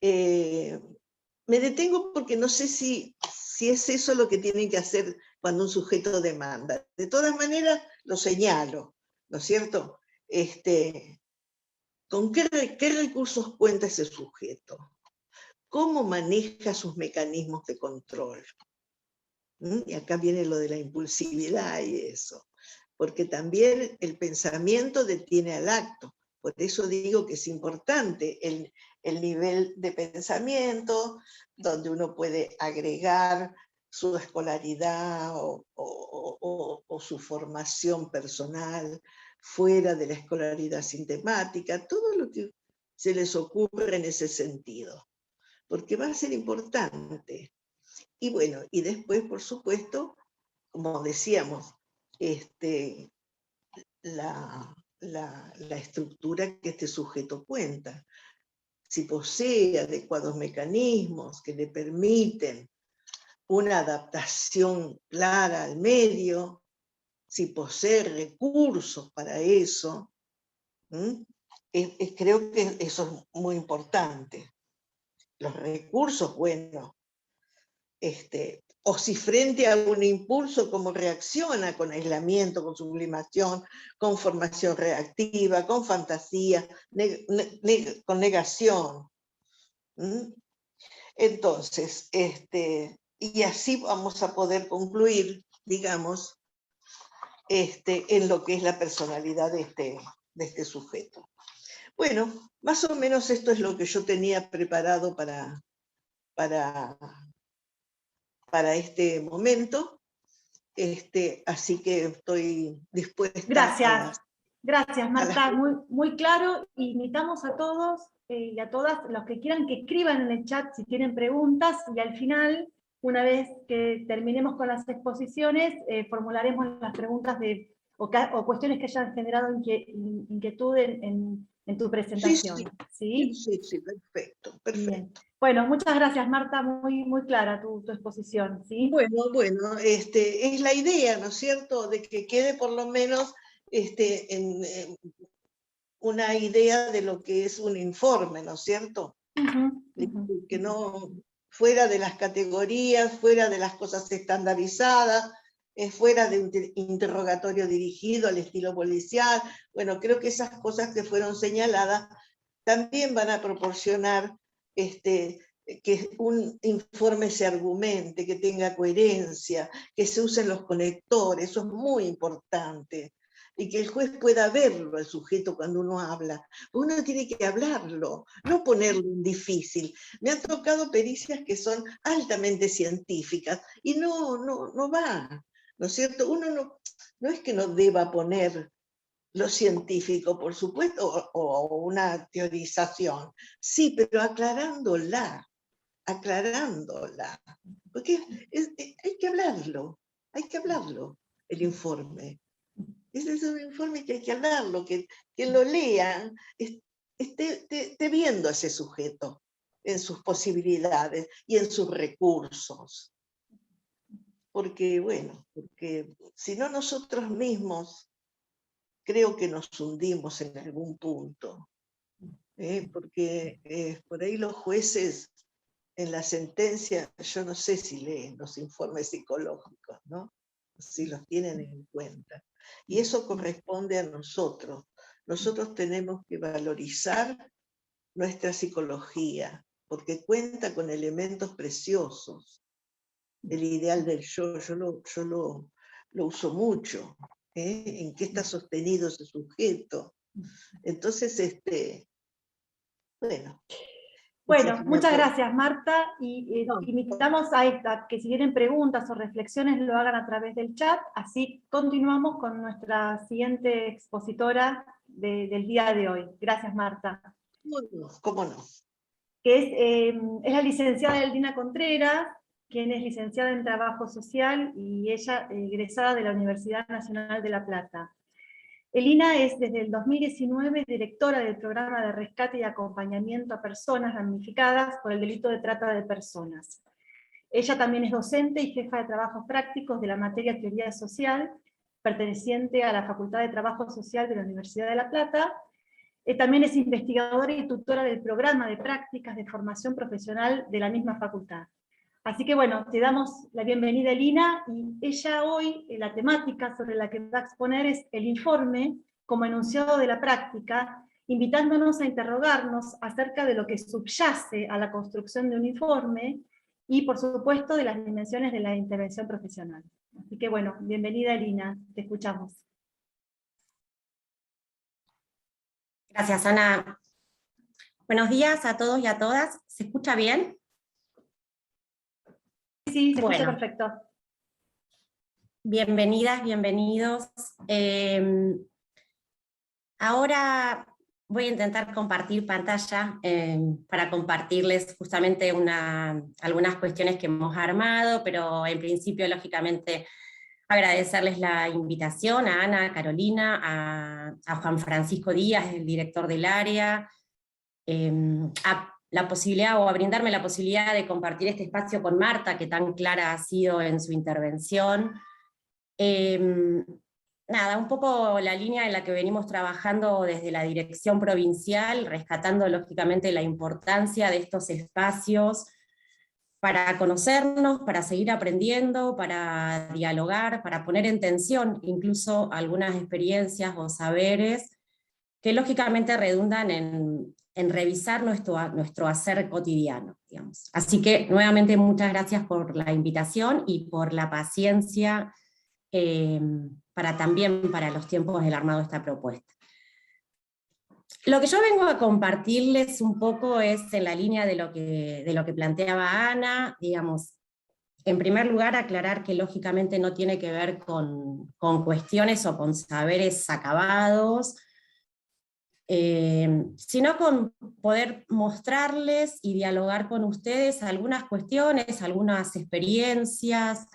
Me detengo porque no sé si es eso lo que tienen que hacer cuando un sujeto demanda. De todas maneras, lo señalo, ¿no es cierto? ¿Con qué recursos cuenta ese sujeto? ¿Cómo maneja sus mecanismos de control? Y acá viene lo de la impulsividad y eso. Porque también el pensamiento detiene al acto. Por eso digo que es importante el nivel de pensamiento, donde uno puede agregar su escolaridad o su formación personal fuera de la escolaridad sintemática, todo lo que se les ocurre en ese sentido, porque va a ser importante. Y bueno, y después, por supuesto, como decíamos, la estructura que este sujeto cuenta. Si posee adecuados mecanismos que le permiten una adaptación clara al medio, si posee recursos para eso, creo que eso es muy importante. Los recursos, bueno, o si frente a un impulso, cómo reacciona con aislamiento, con sublimación, con formación reactiva, con fantasía, con negación. Entonces, y así vamos a poder concluir, digamos, en lo que es la personalidad de este sujeto. Bueno, más o menos esto es lo que yo tenía preparado para este momento, así que estoy dispuesta Gracias Marta, muy claro, invitamos a todos y a todas los que quieran que escriban en el chat si tienen preguntas, y al final, una vez que terminemos con las exposiciones, formularemos las preguntas o cuestiones que hayan generado inquietud en tu presentación. Sí, perfecto. Bien. Bueno, muchas gracias Marta, muy clara tu exposición. ¿Sí? Bueno, es la idea, ¿no es cierto?, de que quede por lo menos en una idea de lo que es un informe, ¿no es cierto? Que no fuera de las categorías, fuera de las cosas estandarizadas, fuera de un interrogatorio dirigido al estilo policial. Bueno, creo que esas cosas que fueron señaladas también van a proporcionar que un informe se argumente, que tenga coherencia, que se usen los conectores, eso es muy importante. Y que el juez pueda verlo al sujeto cuando uno habla. Uno tiene que hablarlo, no ponerlo en difícil. Me han tocado pericias que son altamente científicas y no va, ¿no es cierto? Uno no es que no deba poner lo científico, por supuesto, o una teorización, sí, pero aclarándola, porque hay que hablarlo, el informe. Ese es un informe que hay que hablarlo, que lo lean, esté viendo a ese sujeto en sus posibilidades y en sus recursos. Porque, bueno, si no nosotros mismos creo que nos hundimos en algún punto, porque por ahí los jueces en la sentencia, yo no sé si leen los informes psicológicos, ¿no? Si los tienen en cuenta. Y eso corresponde a nosotros. Nosotros tenemos que valorizar nuestra psicología, porque cuenta con elementos preciosos. El ideal del yo lo uso mucho. ¿En qué está sostenido ese sujeto? Entonces, bueno. Bueno, muchas gracias Marta, y invitamos a que si tienen preguntas o reflexiones lo hagan a través del chat, así continuamos con nuestra siguiente expositora del día de hoy. Gracias Marta. ¿Cómo no? Que es la licenciada Elina Contreras, quien es licenciada en Trabajo Social y ella egresada de la Universidad Nacional de La Plata. Elina es desde el 2019 directora del programa de rescate y acompañamiento a personas damnificadas por el delito de trata de personas. Ella también es docente y jefa de trabajos prácticos de la materia Teoría Social, perteneciente a la Facultad de Trabajo Social de la Universidad de La Plata, También es investigadora y tutora del programa de prácticas de formación profesional de la misma facultad. Así que bueno, te damos la bienvenida, Elina, y ella hoy, la temática sobre la que va a exponer es el informe como enunciado de la práctica, invitándonos a interrogarnos acerca de lo que subyace a la construcción de un informe y, por supuesto, de las dimensiones de la intervención profesional. Así que bueno, bienvenida, Elina, te escuchamos. Gracias, Ana. Buenos días a todos y a todas. ¿Se escucha bien? Sí, se escucha Bueno, perfecto. bienvenidas, bienvenidos. Ahora voy a intentar compartir pantalla para compartirles justamente algunas cuestiones que hemos armado, pero en principio, lógicamente, agradecerles la invitación a Ana, a Carolina, a Juan Francisco Díaz, el director del área, a la posibilidad o a brindarme la posibilidad de compartir este espacio con Marta, que tan clara ha sido en su intervención. Nada, un poco la línea en la que venimos trabajando desde la dirección provincial, rescatando lógicamente la importancia de estos espacios para conocernos, para seguir aprendiendo, para dialogar, para poner en tensión incluso algunas experiencias o saberes que lógicamente redundan en revisar nuestro hacer cotidiano, digamos. Así que nuevamente muchas gracias por la invitación y por la paciencia para los tiempos del armado de esta propuesta. Lo que yo vengo a compartirles un poco es en la línea de lo que planteaba Ana, digamos, en primer lugar aclarar que lógicamente no tiene que ver con cuestiones o con saberes acabados, sino con poder mostrarles y dialogar con ustedes algunas cuestiones, algunas experiencias,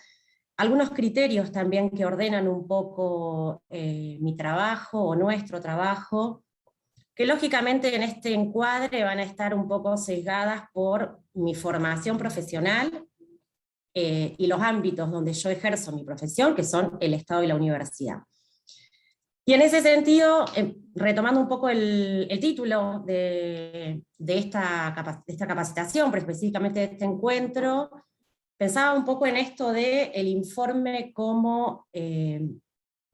algunos criterios también que ordenan un poco mi trabajo o nuestro trabajo, que lógicamente en este encuadre van a estar un poco sesgadas por mi formación profesional y los ámbitos donde yo ejerzo mi profesión, que son el Estado y la universidad. Y en ese sentido, retomando un poco el título de esta capacitación, pero específicamente de este encuentro, pensaba un poco en esto del informe como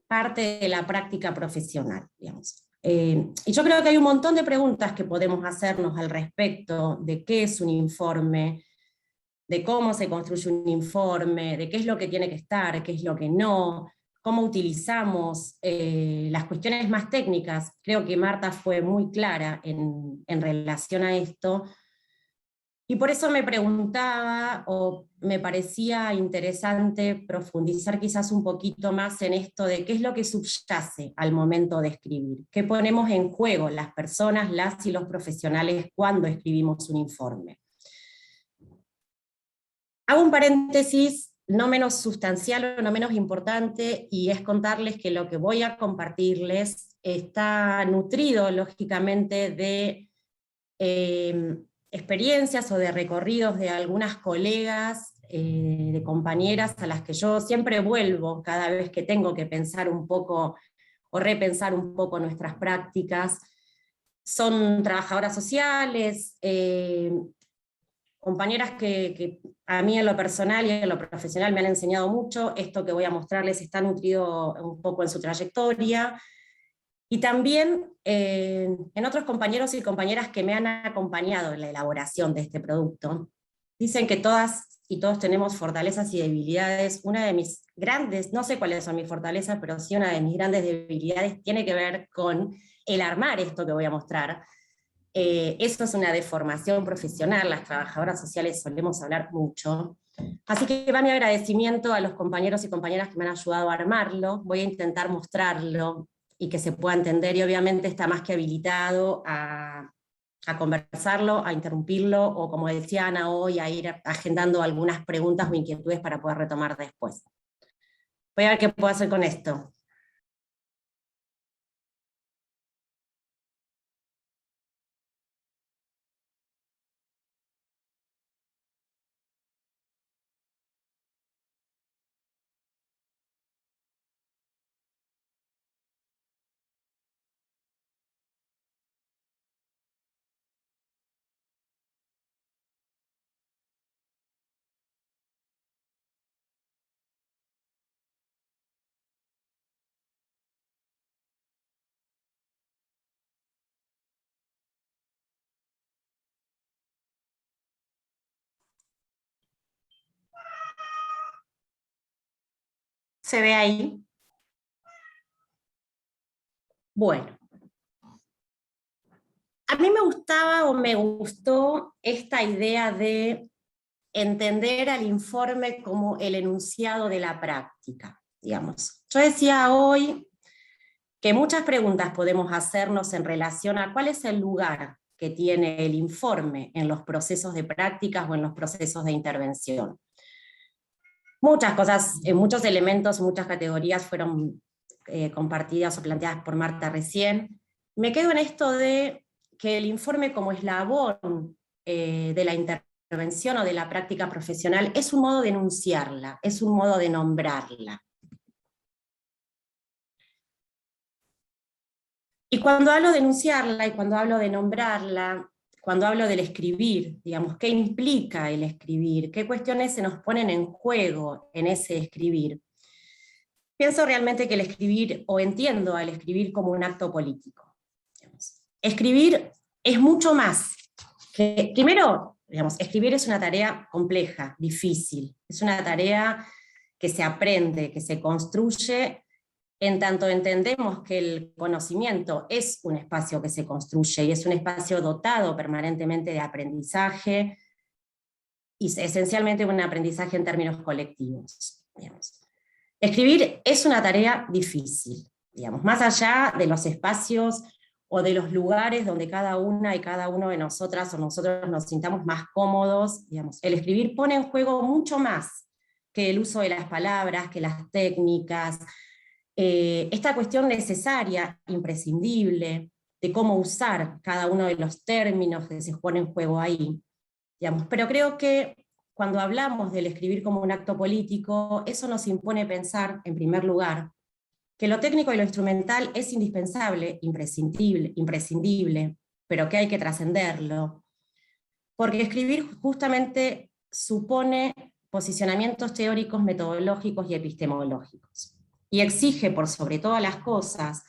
parte de la práctica profesional, digamos. Y yo creo que hay un montón de preguntas que podemos hacernos al respecto de qué es un informe, de cómo se construye un informe, de qué es lo que tiene que estar, qué es lo que no, cómo utilizamos las cuestiones más técnicas. Creo que Marta fue muy clara en relación a esto, y por eso me preguntaba, o me parecía interesante profundizar quizás un poquito más en esto de qué es lo que subyace al momento de escribir, qué ponemos en juego las personas, las y los profesionales cuando escribimos un informe. Hago un paréntesis no menos sustancial o no menos importante, y es contarles que lo que voy a compartirles está nutrido, lógicamente, de experiencias o de recorridos de algunas colegas, de compañeras a las que yo siempre vuelvo cada vez que tengo que pensar un poco o repensar un poco nuestras prácticas. Son trabajadoras sociales, compañeras que a mí en lo personal y en lo profesional me han enseñado mucho. Esto que voy a mostrarles está nutrido un poco en su trayectoria, y también en otros compañeros y compañeras que me han acompañado en la elaboración de este producto. Dicen que todas y todos tenemos fortalezas y debilidades. Una de mis grandes, no sé cuáles son mis fortalezas, pero sí una de mis grandes debilidades tiene que ver con el armar esto que voy a mostrar. Eso es una deformación profesional, las trabajadoras sociales solemos hablar mucho. Así que va mi agradecimiento a los compañeros y compañeras que me han ayudado a armarlo. Voy a intentar mostrarlo y que se pueda entender, y obviamente está más que habilitado a conversarlo, a interrumpirlo, o como decía Ana hoy, a ir agendando algunas preguntas o inquietudes para poder retomar después. Voy a ver qué puedo hacer con esto. ¿Se ve ahí? Bueno. A mí me gustó esta idea de entender al informe como el enunciado de la práctica, digamos. Yo decía hoy que muchas preguntas podemos hacernos en relación a cuál es el lugar que tiene el informe en los procesos de prácticas o en los procesos de intervención. Muchas cosas, muchos elementos, muchas categorías fueron compartidas o planteadas por Marta recién. Me quedo en esto de que el informe como eslabón de la intervención o de la práctica profesional es un modo de enunciarla, es un modo de nombrarla. Y cuando hablo de enunciarla y cuando hablo de nombrarla, cuando hablo del escribir, digamos, ¿qué implica el escribir? ¿Qué cuestiones se nos ponen en juego en ese escribir? Pienso realmente que el escribir, o entiendo al escribir como un acto político. Escribir es mucho más que, primero, digamos, escribir es una tarea compleja, difícil, es una tarea que se aprende, que se construye, en tanto entendemos que el conocimiento es un espacio que se construye y es un espacio dotado permanentemente de aprendizaje, y esencialmente un aprendizaje en términos colectivos, digamos. Escribir es una tarea difícil, digamos, más allá de los espacios o de los lugares donde cada una y cada uno de nosotras o nosotros nos sintamos más cómodos, digamos, el escribir pone en juego mucho más que el uso de las palabras, que las técnicas, esta cuestión necesaria, imprescindible, de cómo usar cada uno de los términos que se ponen en juego ahí, digamos. Pero creo que cuando hablamos del escribir como un acto político, eso nos impone pensar, en primer lugar, que lo técnico y lo instrumental es indispensable, imprescindible, pero que hay que trascenderlo, porque escribir justamente supone posicionamientos teóricos, metodológicos y epistemológicos, y exige, por sobre todas las cosas,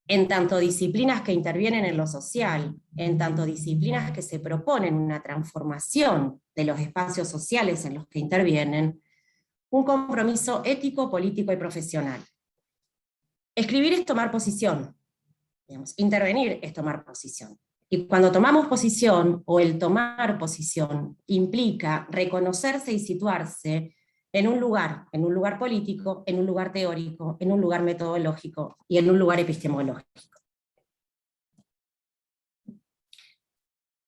en tanto disciplinas que intervienen en lo social, en tanto disciplinas que se proponen una transformación de los espacios sociales en los que intervienen, un compromiso ético, político y profesional. Escribir es tomar posición, digamos, intervenir es tomar posición. Y cuando tomamos posición, o el tomar posición, implica reconocerse y situarse en un lugar político, en un lugar teórico, en un lugar metodológico y en un lugar epistemológico.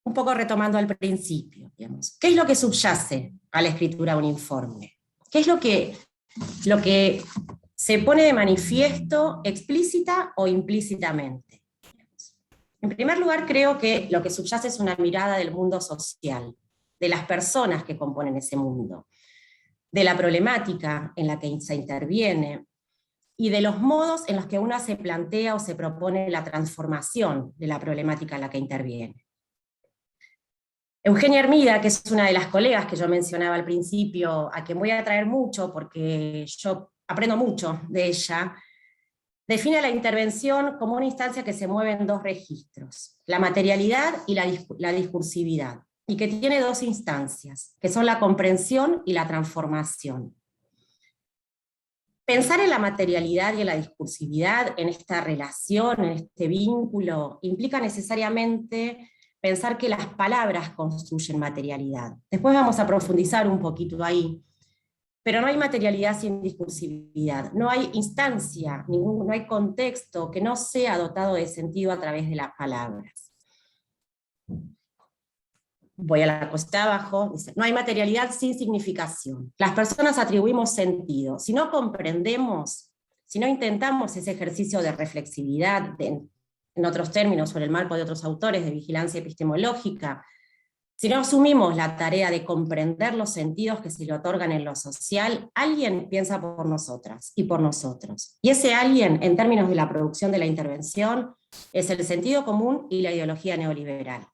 Un poco retomando al principio, digamos, ¿qué es lo que subyace a la escritura de un informe? ¿Qué es lo que se pone de manifiesto explícita o implícitamente? En primer lugar, creo que lo que subyace es una mirada del mundo social, de las personas que componen ese mundo, de la problemática en la que se interviene, y de los modos en los que uno se plantea o se propone la transformación de la problemática en la que interviene. Eugenia Hermida, que es una de las colegas que yo mencionaba al principio, a quien voy a traer mucho porque yo aprendo mucho de ella, define la intervención como una instancia que se mueve en dos registros, la materialidad y la discursividad, y que tiene dos instancias, que son la comprensión y la transformación. Pensar en la materialidad y en la discursividad, en esta relación, en este vínculo, implica necesariamente pensar que las palabras construyen materialidad. Después vamos a profundizar un poquito ahí, pero no hay materialidad sin discursividad, no hay instancia, no hay contexto que no sea dotado de sentido a través de las palabras. Voy a la cuesta de abajo, dice, no hay materialidad sin significación. Las personas atribuimos sentido. Si no comprendemos, si no intentamos ese ejercicio de reflexividad, en otros términos, sobre el marco de otros autores de vigilancia epistemológica, si no asumimos la tarea de comprender los sentidos que se le otorgan en lo social, alguien piensa por nosotras y por nosotros. Y ese alguien, en términos de la producción de la intervención, es el sentido común y la ideología neoliberal.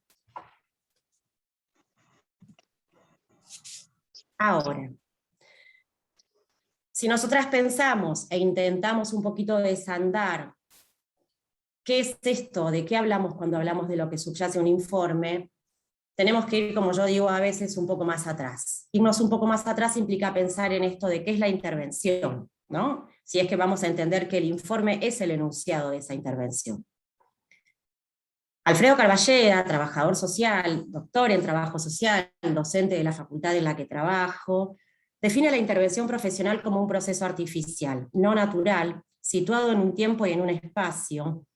Ahora, si nosotras pensamos e intentamos un poquito desandar qué es esto, de qué hablamos cuando hablamos de lo que subyace un informe, tenemos que ir, como yo digo a veces, un poco más atrás. Irnos un poco más atrás implica pensar en esto de qué es la intervención, ¿no? Si es que vamos a entender que el informe es el enunciado de esa intervención. Alfredo Carballeda, trabajador social, doctor en trabajo social, docente de la facultad en la que trabajo, define la intervención profesional como un proceso artificial, no natural, situado en un tiempo y en un espacio,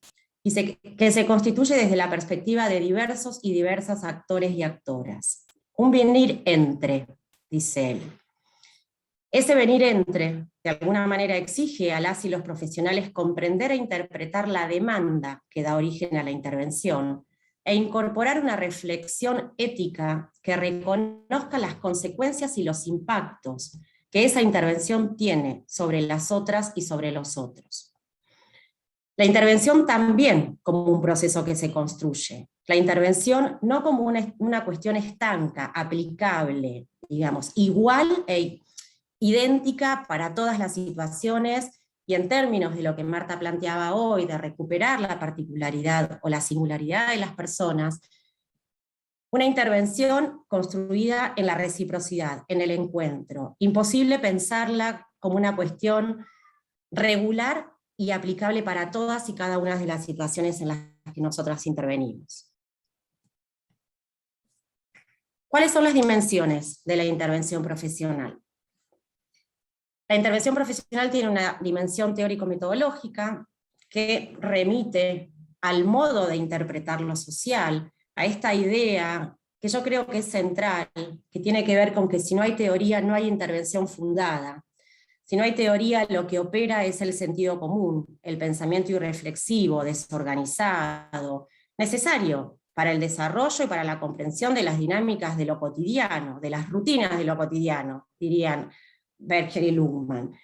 y que se constituye desde la perspectiva de diversos y diversas actores y actoras. Un venir entre, dice él. Ese venir entre, de alguna manera, exige a las y los profesionales comprender e interpretar la demanda que da origen a la intervención, e incorporar una reflexión ética que reconozca las consecuencias y los impactos que esa intervención tiene sobre las otras y sobre los otros. La intervención también como un proceso que se construye. La intervención no como una cuestión estanca, aplicable, digamos, igual e idéntica para todas las situaciones, y en términos de lo que Marta planteaba hoy, de recuperar la particularidad o la singularidad de las personas, una intervención construida en la reciprocidad, en el encuentro. Imposible pensarla como una cuestión regular y aplicable para todas y cada una de las situaciones en las que nosotras intervenimos. ¿Cuáles son las dimensiones de la intervención profesional? La intervención profesional tiene una dimensión teórico-metodológica que remite al modo de interpretar lo social, a esta idea que yo creo que es central, que tiene que ver con que si no hay teoría no hay intervención fundada. Si no hay teoría, lo que opera es el sentido común, el pensamiento irreflexivo, desorganizado, necesario para el desarrollo y para la comprensión de las dinámicas de lo cotidiano, de las rutinas de lo cotidiano, dirían Berger y Luhmann.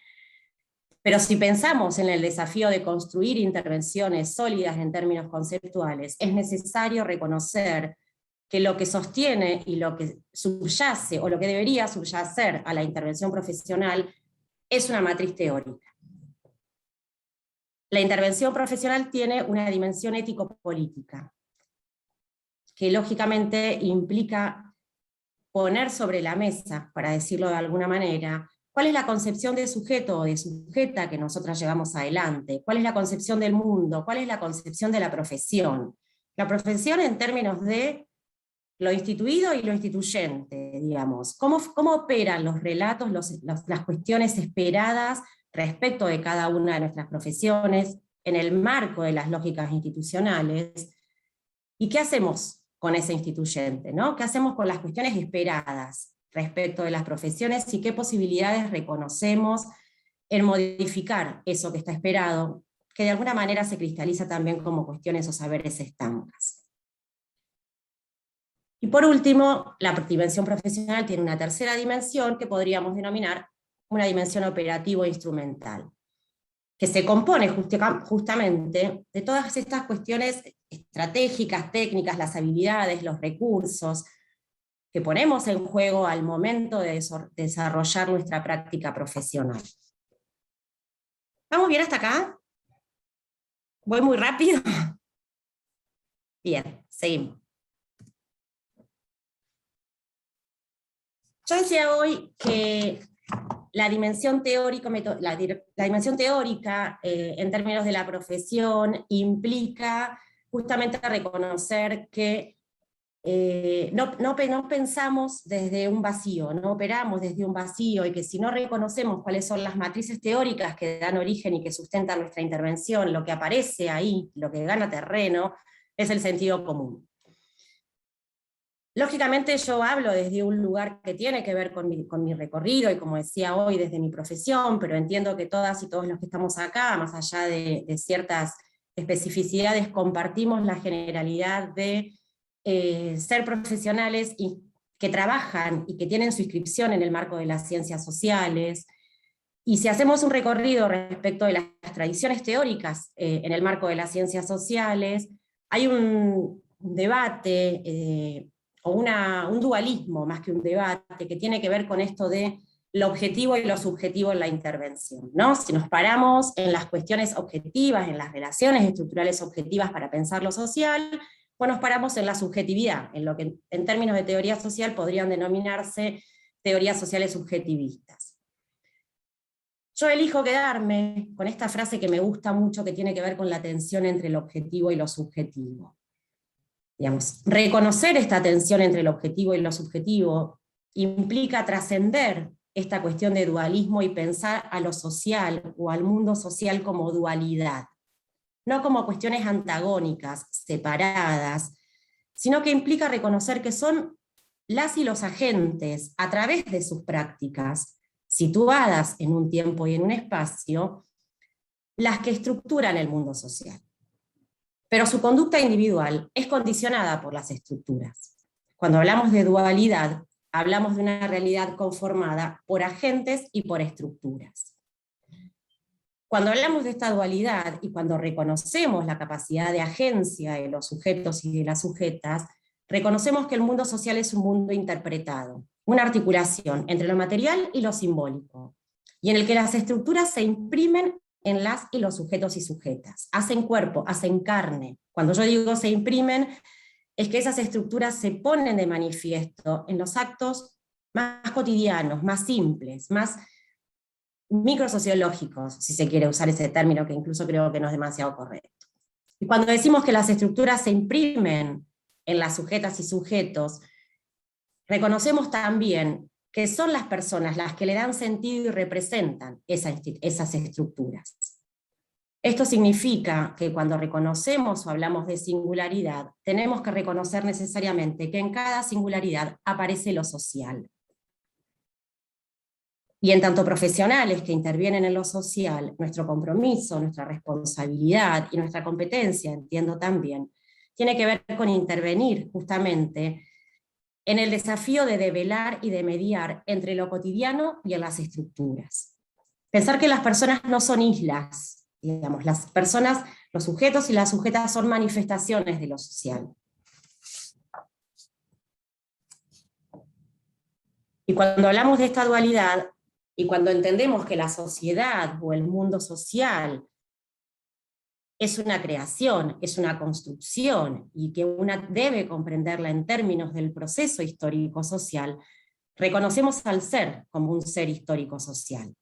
Pero si pensamos en el desafío de construir intervenciones sólidas en términos conceptuales, es necesario reconocer que lo que sostiene y lo que subyace, o lo que debería subyacer a la intervención profesional, es una matriz teórica. La intervención profesional tiene una dimensión ético-política, que lógicamente implica poner sobre la mesa, para decirlo de alguna manera, cuál es la concepción de sujeto o de sujeta que nosotras llevamos adelante, cuál es la concepción del mundo, cuál es la concepción de la profesión. La profesión en términos de lo instituido y lo instituyente, digamos. ¿Cómo operan los relatos, las cuestiones esperadas respecto de cada una de nuestras profesiones en el marco de las lógicas institucionales? ¿Y qué hacemos con ese instituyente, ¿no? ¿Qué hacemos con las cuestiones esperadas respecto de las profesiones y qué posibilidades reconocemos en modificar eso que está esperado, que de alguna manera se cristaliza también como cuestiones o saberes estancas? Y por último, la dimensión profesional tiene una tercera dimensión que podríamos denominar una dimensión operativo-instrumental, que se compone justamente de todas estas cuestiones estratégicas, técnicas, las habilidades, los recursos, que ponemos en juego al momento de desarrollar nuestra práctica profesional. ¿Vamos bien hasta acá? ¿Voy muy rápido? Bien, seguimos. Yo decía hoy que la dimensión teórica en términos de la profesión implica justamente reconocer que no pensamos desde un vacío, no operamos desde un vacío, y que si no reconocemos cuáles son las matrices teóricas que dan origen y que sustentan nuestra intervención, lo que aparece ahí, lo que gana terreno, es el sentido común. Lógicamente yo hablo desde un lugar que tiene que ver con mi recorrido, y como decía hoy, desde mi profesión, pero entiendo que todas y todos los que estamos acá, más allá de ciertas especificidades, compartimos la generalidad de ser profesionales y que trabajan y que tienen su inscripción en el marco de las ciencias sociales. Y si hacemos un recorrido respecto de las tradiciones teóricas en el marco de las ciencias sociales, hay un debate o un dualismo más que un debate, que tiene que ver con esto de lo objetivo y lo subjetivo en la intervención, ¿no? Si nos paramos en las cuestiones objetivas, en las relaciones estructurales objetivas para pensar lo social, o nos paramos en la subjetividad, en lo que en términos de teoría social podrían denominarse teorías sociales subjetivistas. Yo elijo quedarme con esta frase que me gusta mucho, que tiene que ver con la tensión entre el objetivo y lo subjetivo. Digamos, reconocer esta tensión entre el objetivo y lo subjetivo implica trascender esta cuestión de dualismo y pensar a lo social o al mundo social como dualidad, no como cuestiones antagónicas, separadas, sino que implica reconocer que son las y los agentes, a través de sus prácticas, situadas en un tiempo y en un espacio, las que estructuran el mundo social. Pero su conducta individual es condicionada por las estructuras. Cuando hablamos de dualidad, hablamos de una realidad conformada por agentes y por estructuras. Cuando hablamos de esta dualidad y cuando reconocemos la capacidad de agencia de los sujetos y de las sujetas, reconocemos que el mundo social es un mundo interpretado, una articulación entre lo material y lo simbólico, y en el que las estructuras se imprimen en las y los sujetos y sujetas, hacen cuerpo, hacen carne. Cuando yo digo se imprimen, es que esas estructuras se ponen de manifiesto en los actos más cotidianos, más simples, más microsociológicos, si se quiere usar ese término, que incluso creo que no es demasiado correcto. Y cuando decimos que las estructuras se imprimen en las sujetas y sujetos, reconocemos también que son las personas las que le dan sentido y representan esas estructuras. Esto significa que cuando reconocemos o hablamos de singularidad, tenemos que reconocer necesariamente que en cada singularidad aparece lo social. Y en tanto profesionales que intervienen en lo social, nuestro compromiso, nuestra responsabilidad y nuestra competencia, entiendo también, tiene que ver con intervenir justamente en el desafío de develar y de mediar entre lo cotidiano y en las estructuras. Pensar que las personas no son islas, digamos, las personas, los sujetos y las sujetas son manifestaciones de lo social. Y cuando hablamos de esta dualidad, y cuando entendemos que la sociedad o el mundo social es una creación, es una construcción, y que una debe comprenderla en términos del proceso histórico-social, reconocemos al ser como un ser histórico-social.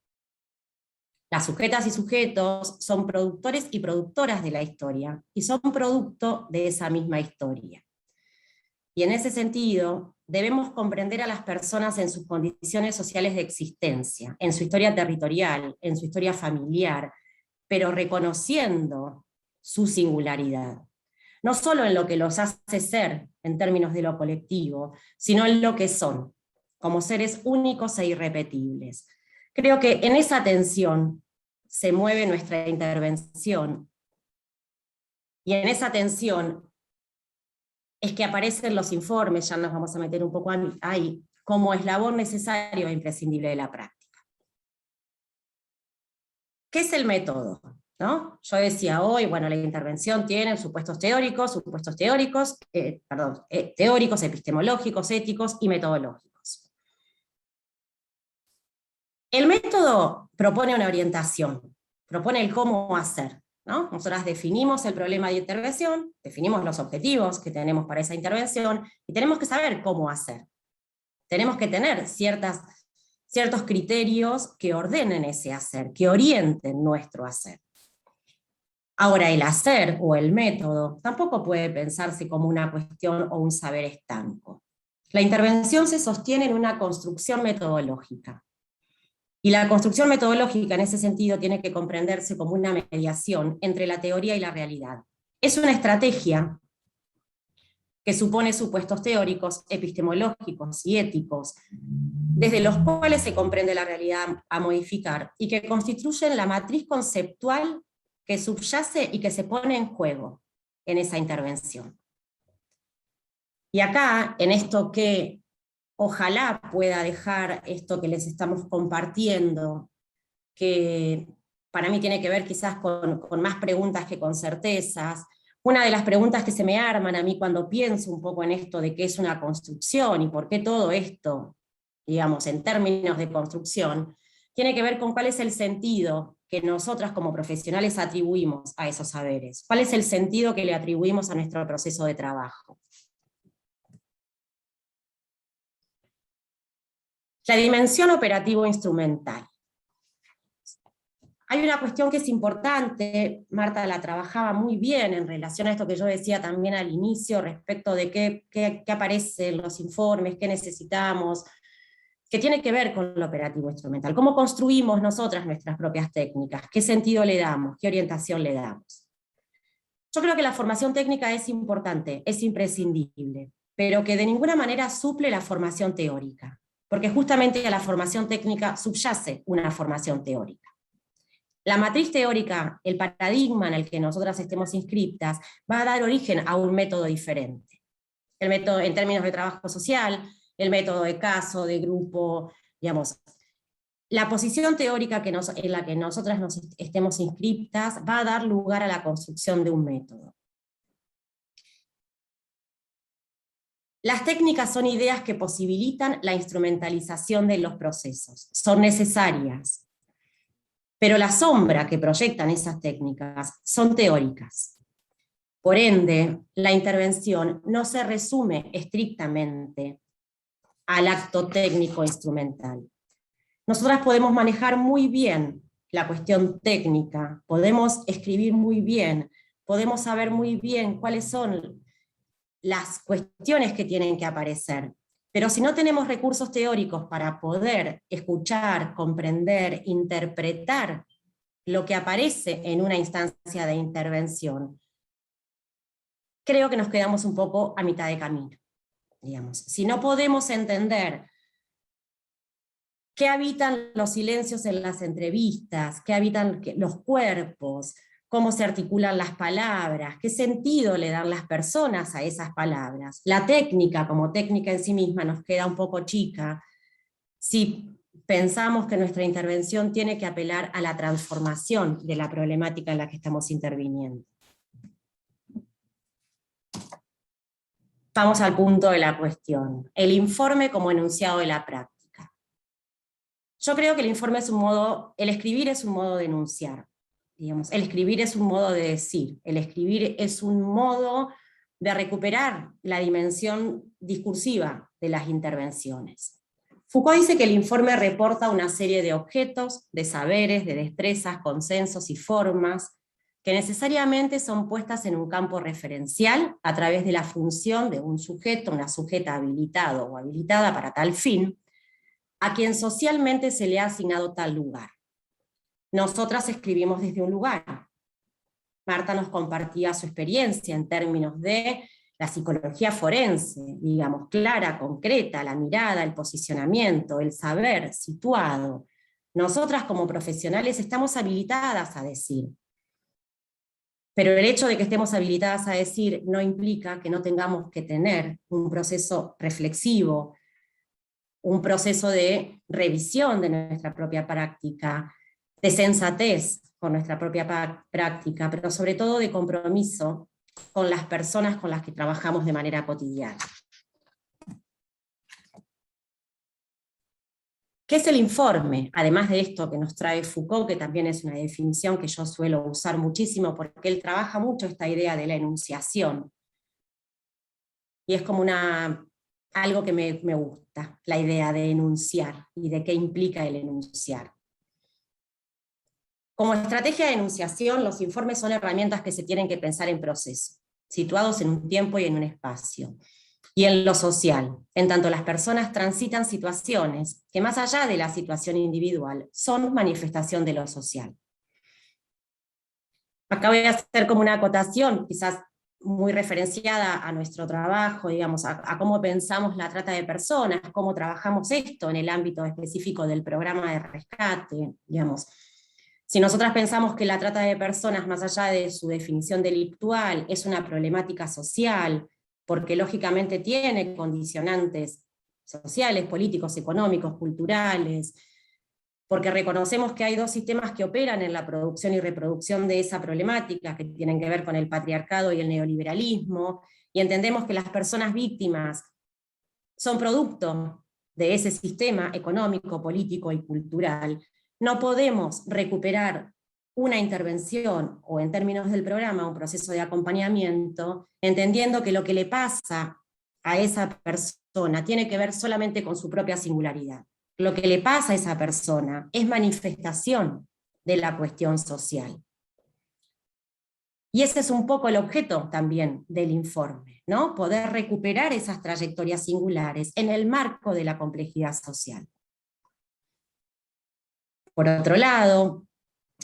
Las sujetas y sujetos son productores y productoras de la historia, y son producto de esa misma historia. Y en ese sentido, debemos comprender a las personas en sus condiciones sociales de existencia, en su historia territorial, en su historia familiar, pero reconociendo su singularidad. No solo en lo que los hace ser, en términos de lo colectivo, sino en lo que son, como seres únicos e irrepetibles. Creo que en esa tensión se mueve nuestra intervención, y en esa tensión es que aparecen los informes, ya nos vamos a meter un poco ahí, como eslabón necesario e imprescindible de la práctica. ¿Qué es el método? ¿No? Yo decía hoy, bueno, la intervención tiene supuestos teóricos, teóricos, epistemológicos, éticos y metodológicos. El método propone una orientación, propone el cómo hacer, ¿no? Nosotras definimos el problema de intervención, definimos los objetivos que tenemos para esa intervención, y tenemos que saber cómo hacer. Tenemos que tener ciertos criterios que ordenen ese hacer, que orienten nuestro hacer. Ahora, el hacer o el método tampoco puede pensarse como una cuestión o un saber estanco. La intervención se sostiene en una construcción metodológica. Y la construcción metodológica en ese sentido tiene que comprenderse como una mediación entre la teoría y la realidad. Es una estrategia que supone supuestos teóricos, epistemológicos y éticos, desde los cuales se comprende la realidad a modificar, y que constituyen la matriz conceptual que subyace y que se pone en juego en esa intervención. Y acá, en esto que ojalá pueda dejar esto que les estamos compartiendo, que para mí tiene que ver quizás con más preguntas que con certezas. Una de las preguntas que se me arman a mí cuando pienso un poco en esto de qué es una construcción y por qué todo esto, digamos, en términos de construcción, tiene que ver con cuál es el sentido que nosotras como profesionales atribuimos a esos saberes. ¿Cuál es el sentido que le atribuimos a nuestro proceso de trabajo? La dimensión operativo-instrumental. Hay una cuestión que es importante, Marta la trabajaba muy bien en relación a esto que yo decía también al inicio, respecto de qué aparece en los informes, qué necesitamos, que tiene que ver con lo operativo instrumental. ¿Cómo construimos nosotras nuestras propias técnicas? ¿Qué sentido le damos? ¿Qué orientación le damos? Yo creo que la formación técnica es importante, es imprescindible, pero que de ninguna manera suple la formación teórica, porque justamente a la formación técnica subyace una formación teórica. La matriz teórica, el paradigma en el que nosotras estemos inscriptas, va a dar origen a un método diferente. El método en términos de trabajo social, el método de caso, de grupo, digamos. La posición teórica en la que nosotras nos estemos inscriptas va a dar lugar a la construcción de un método. Las técnicas son ideas que posibilitan la instrumentalización de los procesos, son necesarias. Pero la sombra que proyectan esas técnicas son teóricas. Por ende, la intervención no se resume estrictamente al acto técnico instrumental. Nosotras podemos manejar muy bien la cuestión técnica, podemos escribir muy bien, podemos saber muy bien cuáles son las cuestiones que tienen que aparecer. Pero si no tenemos recursos teóricos para poder escuchar, comprender, interpretar lo que aparece en una instancia de intervención, creo que nos quedamos un poco a mitad de camino, digamos. Si no podemos entender qué habitan los silencios en las entrevistas, qué habitan los cuerpos, cómo se articulan las palabras, qué sentido le dan las personas a esas palabras. La técnica, como técnica en sí misma, nos queda un poco chica si pensamos que nuestra intervención tiene que apelar a la transformación de la problemática en la que estamos interviniendo. Vamos al punto de la cuestión. El informe como enunciado de la práctica. Yo creo que el informe es un modo, el escribir es un modo de enunciar. Digamos, el escribir es un modo de decir, el escribir es un modo de recuperar la dimensión discursiva de las intervenciones. Foucault dice que el informe reporta una serie de objetos, de saberes, de destrezas, consensos y formas que necesariamente son puestas en un campo referencial a través de la función de un sujeto, una sujeta habilitado o habilitada para tal fin, a quien socialmente se le ha asignado tal lugar. Nosotras escribimos desde un lugar. Marta nos compartía su experiencia en términos de la psicología forense, digamos, clara, concreta, la mirada, el posicionamiento, el saber situado. Nosotras como profesionales estamos habilitadas a decir. Pero el hecho de que estemos habilitadas a decir no implica que no tengamos que tener un proceso reflexivo, un proceso de revisión de nuestra propia práctica, de sensatez con nuestra propia práctica, pero sobre todo de compromiso con las personas con las que trabajamos de manera cotidiana. ¿Qué es el informe? Además de esto que nos trae Foucault, que también es una definición que yo suelo usar muchísimo, porque él trabaja mucho esta idea de la enunciación. Y es como algo que me gusta, la idea de enunciar, y de qué implica el enunciar. Como estrategia de enunciación, los informes son herramientas que se tienen que pensar en proceso, situados en un tiempo y en un espacio. Y en lo social, en tanto las personas transitan situaciones que más allá de la situación individual, son manifestación de lo social. Acá voy a hacer como una acotación, quizás muy referenciada a nuestro trabajo, digamos, a cómo pensamos la trata de personas, cómo trabajamos esto en el ámbito específico del programa de rescate, digamos. Si nosotras pensamos que la trata de personas, más allá de su definición delictual, es una problemática social, porque lógicamente tiene condicionantes sociales, políticos, económicos, culturales, porque reconocemos que hay dos sistemas que operan en la producción y reproducción de esa problemática, que tienen que ver con el patriarcado y el neoliberalismo, y entendemos que las personas víctimas son producto de ese sistema económico, político y cultural. No podemos recuperar una intervención, o en términos del programa, un proceso de acompañamiento, entendiendo que lo que le pasa a esa persona tiene que ver solamente con su propia singularidad. Lo que le pasa a esa persona es manifestación de la cuestión social. Y ese es un poco el objeto también del informe, ¿no? Poder recuperar esas trayectorias singulares en el marco de la complejidad social. Por otro lado,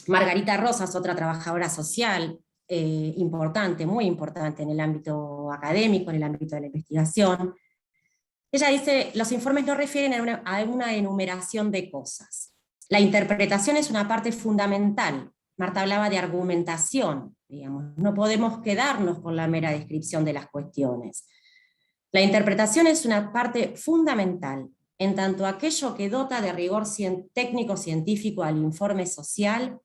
Margarita Rosas, otra trabajadora social importante, muy importante en el ámbito académico, en el ámbito de la investigación, ella dice, los informes no refieren a una enumeración de cosas. La interpretación es una parte fundamental. Marta hablaba de argumentación, digamos. No podemos quedarnos con la mera descripción de las cuestiones. La interpretación es una parte fundamental, en tanto aquello que dota de rigor técnico-científico al informe social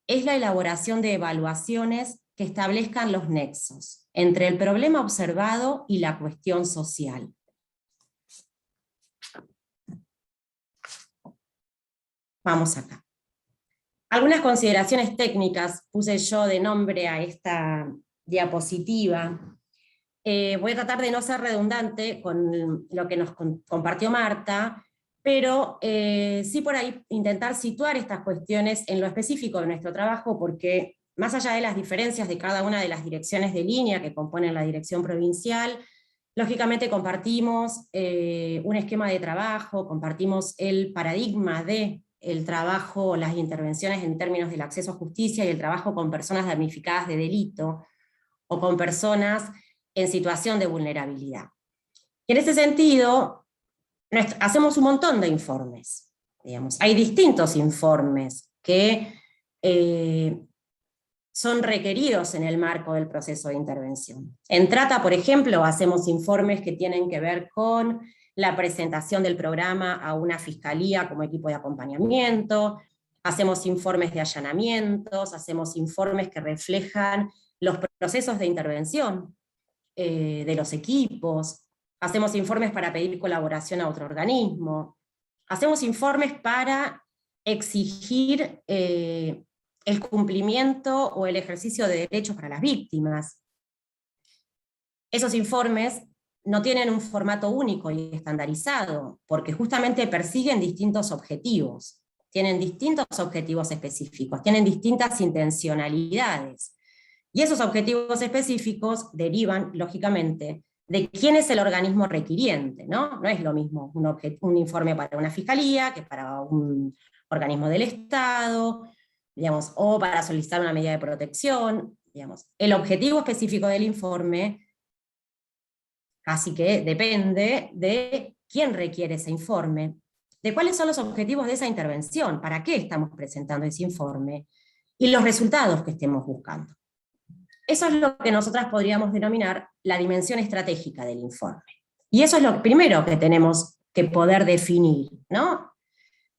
es la elaboración de evaluaciones que establezcan los nexos entre el problema observado y la cuestión social. Vamos acá. Algunas consideraciones técnicas puse yo de nombre a esta diapositiva. Voy a tratar de no ser redundante con lo que nos compartió Marta, pero sí por ahí intentar situar estas cuestiones en lo específico de nuestro trabajo, porque más allá de las diferencias de cada una de las direcciones de línea que componen la dirección provincial, lógicamente compartimos un esquema de trabajo, compartimos el paradigma de el trabajo, las intervenciones en términos del acceso a justicia y el trabajo con personas damnificadas de delito, o con personas en situación de vulnerabilidad. Y en ese sentido, hacemos un montón de informes, digamos. Hay distintos informes que son requeridos en el marco del proceso de intervención. En Trata, por ejemplo, hacemos informes que tienen que ver con la presentación del programa a una fiscalía como equipo de acompañamiento, hacemos informes de allanamientos, hacemos informes que reflejan los procesos de intervención de los equipos, hacemos informes para pedir colaboración a otro organismo, hacemos informes para exigir el cumplimiento o el ejercicio de derechos para las víctimas. Esos informes no tienen un formato único y estandarizado, porque justamente persiguen distintos objetivos, tienen distintos objetivos específicos, tienen distintas intencionalidades. Y esos objetivos específicos derivan, lógicamente, de quién es el organismo requiriente, ¿no? No es lo mismo un informe para una fiscalía que para un organismo del Estado, digamos, o para solicitar una medida de protección, digamos. El objetivo específico del informe así que depende de quién requiere ese informe, de cuáles son los objetivos de esa intervención, para qué estamos presentando ese informe, y los resultados que estemos buscando. Eso es lo que nosotras podríamos denominar la dimensión estratégica del informe. Y eso es lo primero que tenemos que poder definir, ¿no?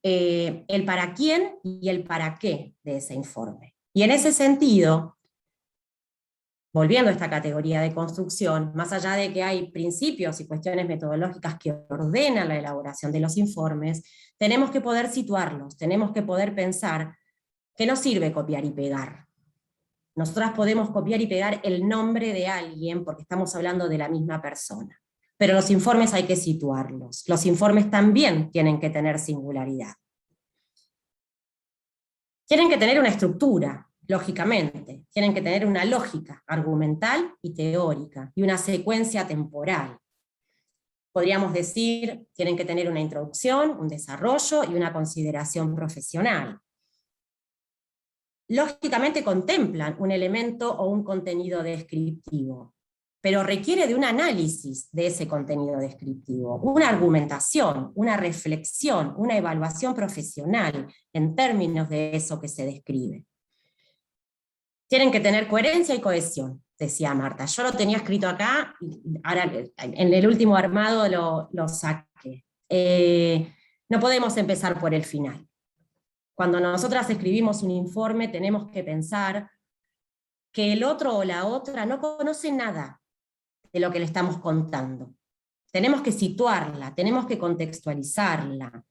El para quién y el para qué de ese informe. Y en ese sentido, volviendo a esta categoría de construcción, más allá de que hay principios y cuestiones metodológicas que ordenan la elaboración de los informes, tenemos que poder situarlos, tenemos que poder pensar que no sirve copiar y pegar. Nosotras podemos copiar y pegar el nombre de alguien porque estamos hablando de la misma persona, pero los informes hay que situarlos. Los informes también tienen que tener singularidad. Tienen que tener una estructura, lógicamente, tienen que tener una lógica argumental y teórica, y una secuencia temporal. Podríamos decir, tienen que tener una introducción, un desarrollo y una consideración profesional. Lógicamente contemplan un elemento o un contenido descriptivo, pero requiere de un análisis de ese contenido descriptivo, una argumentación, una reflexión, una evaluación profesional en términos de eso que se describe. Tienen que tener coherencia y cohesión, decía Marta. Yo lo tenía escrito acá, ahora en el último armado lo saqué. No podemos empezar por el final. Cuando nosotras escribimos un informe tenemos que pensar que el otro o la otra no conoce nada de lo que le estamos contando. Tenemos que situarla, tenemos que contextualizarla,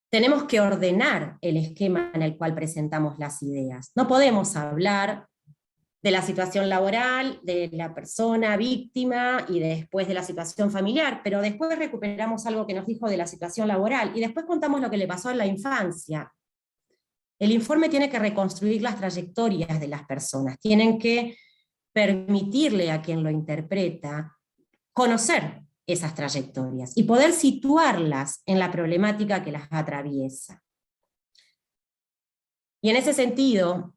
tenemos que ordenar el esquema en el cual presentamos las ideas. No podemos hablar de la situación laboral, de la persona víctima y después de la situación familiar, pero después recuperamos algo que nos dijo de la situación laboral y después contamos lo que le pasó en la infancia. el informe tiene que reconstruir las trayectorias de las personas, tienen que permitirle a quien lo interpreta conocer esas trayectorias y poder situarlas en la problemática que las atraviesa. Y en ese sentido,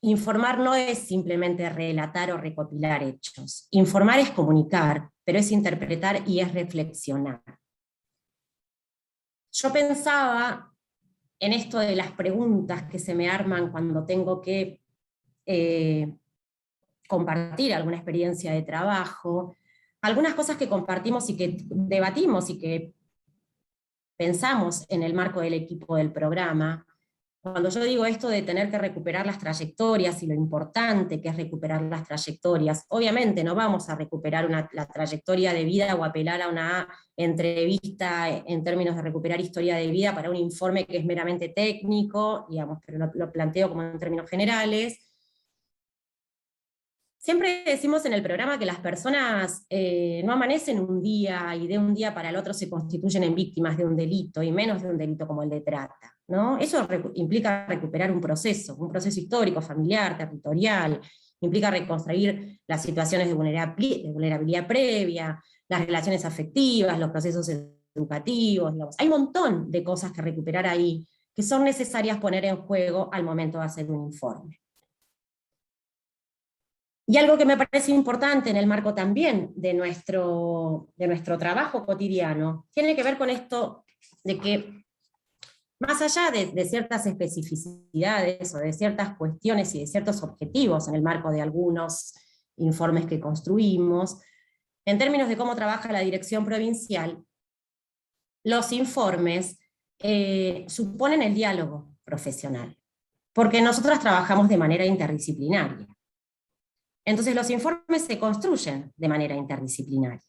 informar no es simplemente relatar o recopilar hechos. Informar es comunicar, pero es interpretar y es reflexionar. Yo pensaba en esto de las preguntas que se me arman cuando tengo que compartir alguna experiencia de trabajo, algunas cosas que compartimos y que debatimos y que pensamos en el marco del equipo del programa. Cuando yo digo esto de tener que recuperar las trayectorias y lo importante que es recuperar las trayectorias, obviamente no vamos a recuperar la trayectoria de vida o apelar a una entrevista en términos de recuperar historia de vida para un informe que es meramente técnico, digamos, pero lo planteo como en términos generales. Siempre decimos en el programa que las personas no amanecen un día y de un día para el otro se constituyen en víctimas de un delito, y menos de un delito como el de trata, ¿no? Eso implica recuperar un proceso histórico, familiar, territorial, implica reconstruir las situaciones de vulnerabilidad previa, las relaciones afectivas, los procesos educativos, digamos. Hay un montón de cosas que recuperar ahí, que son necesarias poner en juego al momento de hacer un informe. Y algo que me parece importante en el marco también de nuestro trabajo cotidiano, tiene que ver con esto de que, más allá de ciertas especificidades o de ciertas cuestiones y de ciertos objetivos en el marco de algunos informes que construimos, en términos de cómo trabaja la dirección provincial, los informes suponen el diálogo profesional, porque nosotros trabajamos de manera interdisciplinaria. Entonces los informes se construyen de manera interdisciplinaria.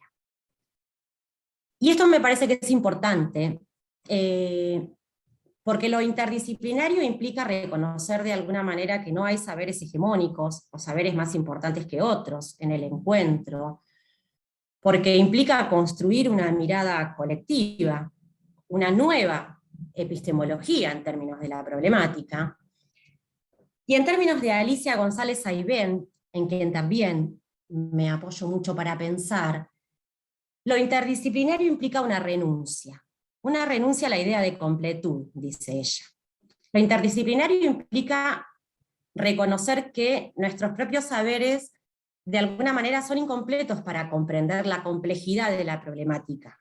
Y esto me parece que es importante, porque lo interdisciplinario implica reconocer de alguna manera que no hay saberes hegemónicos o saberes más importantes que otros en el encuentro, porque implica construir una mirada colectiva, una nueva epistemología en términos de la problemática. Y en términos de Alicia González Aibén, en quien también me apoyo mucho para pensar, lo interdisciplinario implica una renuncia a la idea de completud, dice ella. Lo interdisciplinario implica reconocer que nuestros propios saberes de alguna manera son incompletos para comprender la complejidad de la problemática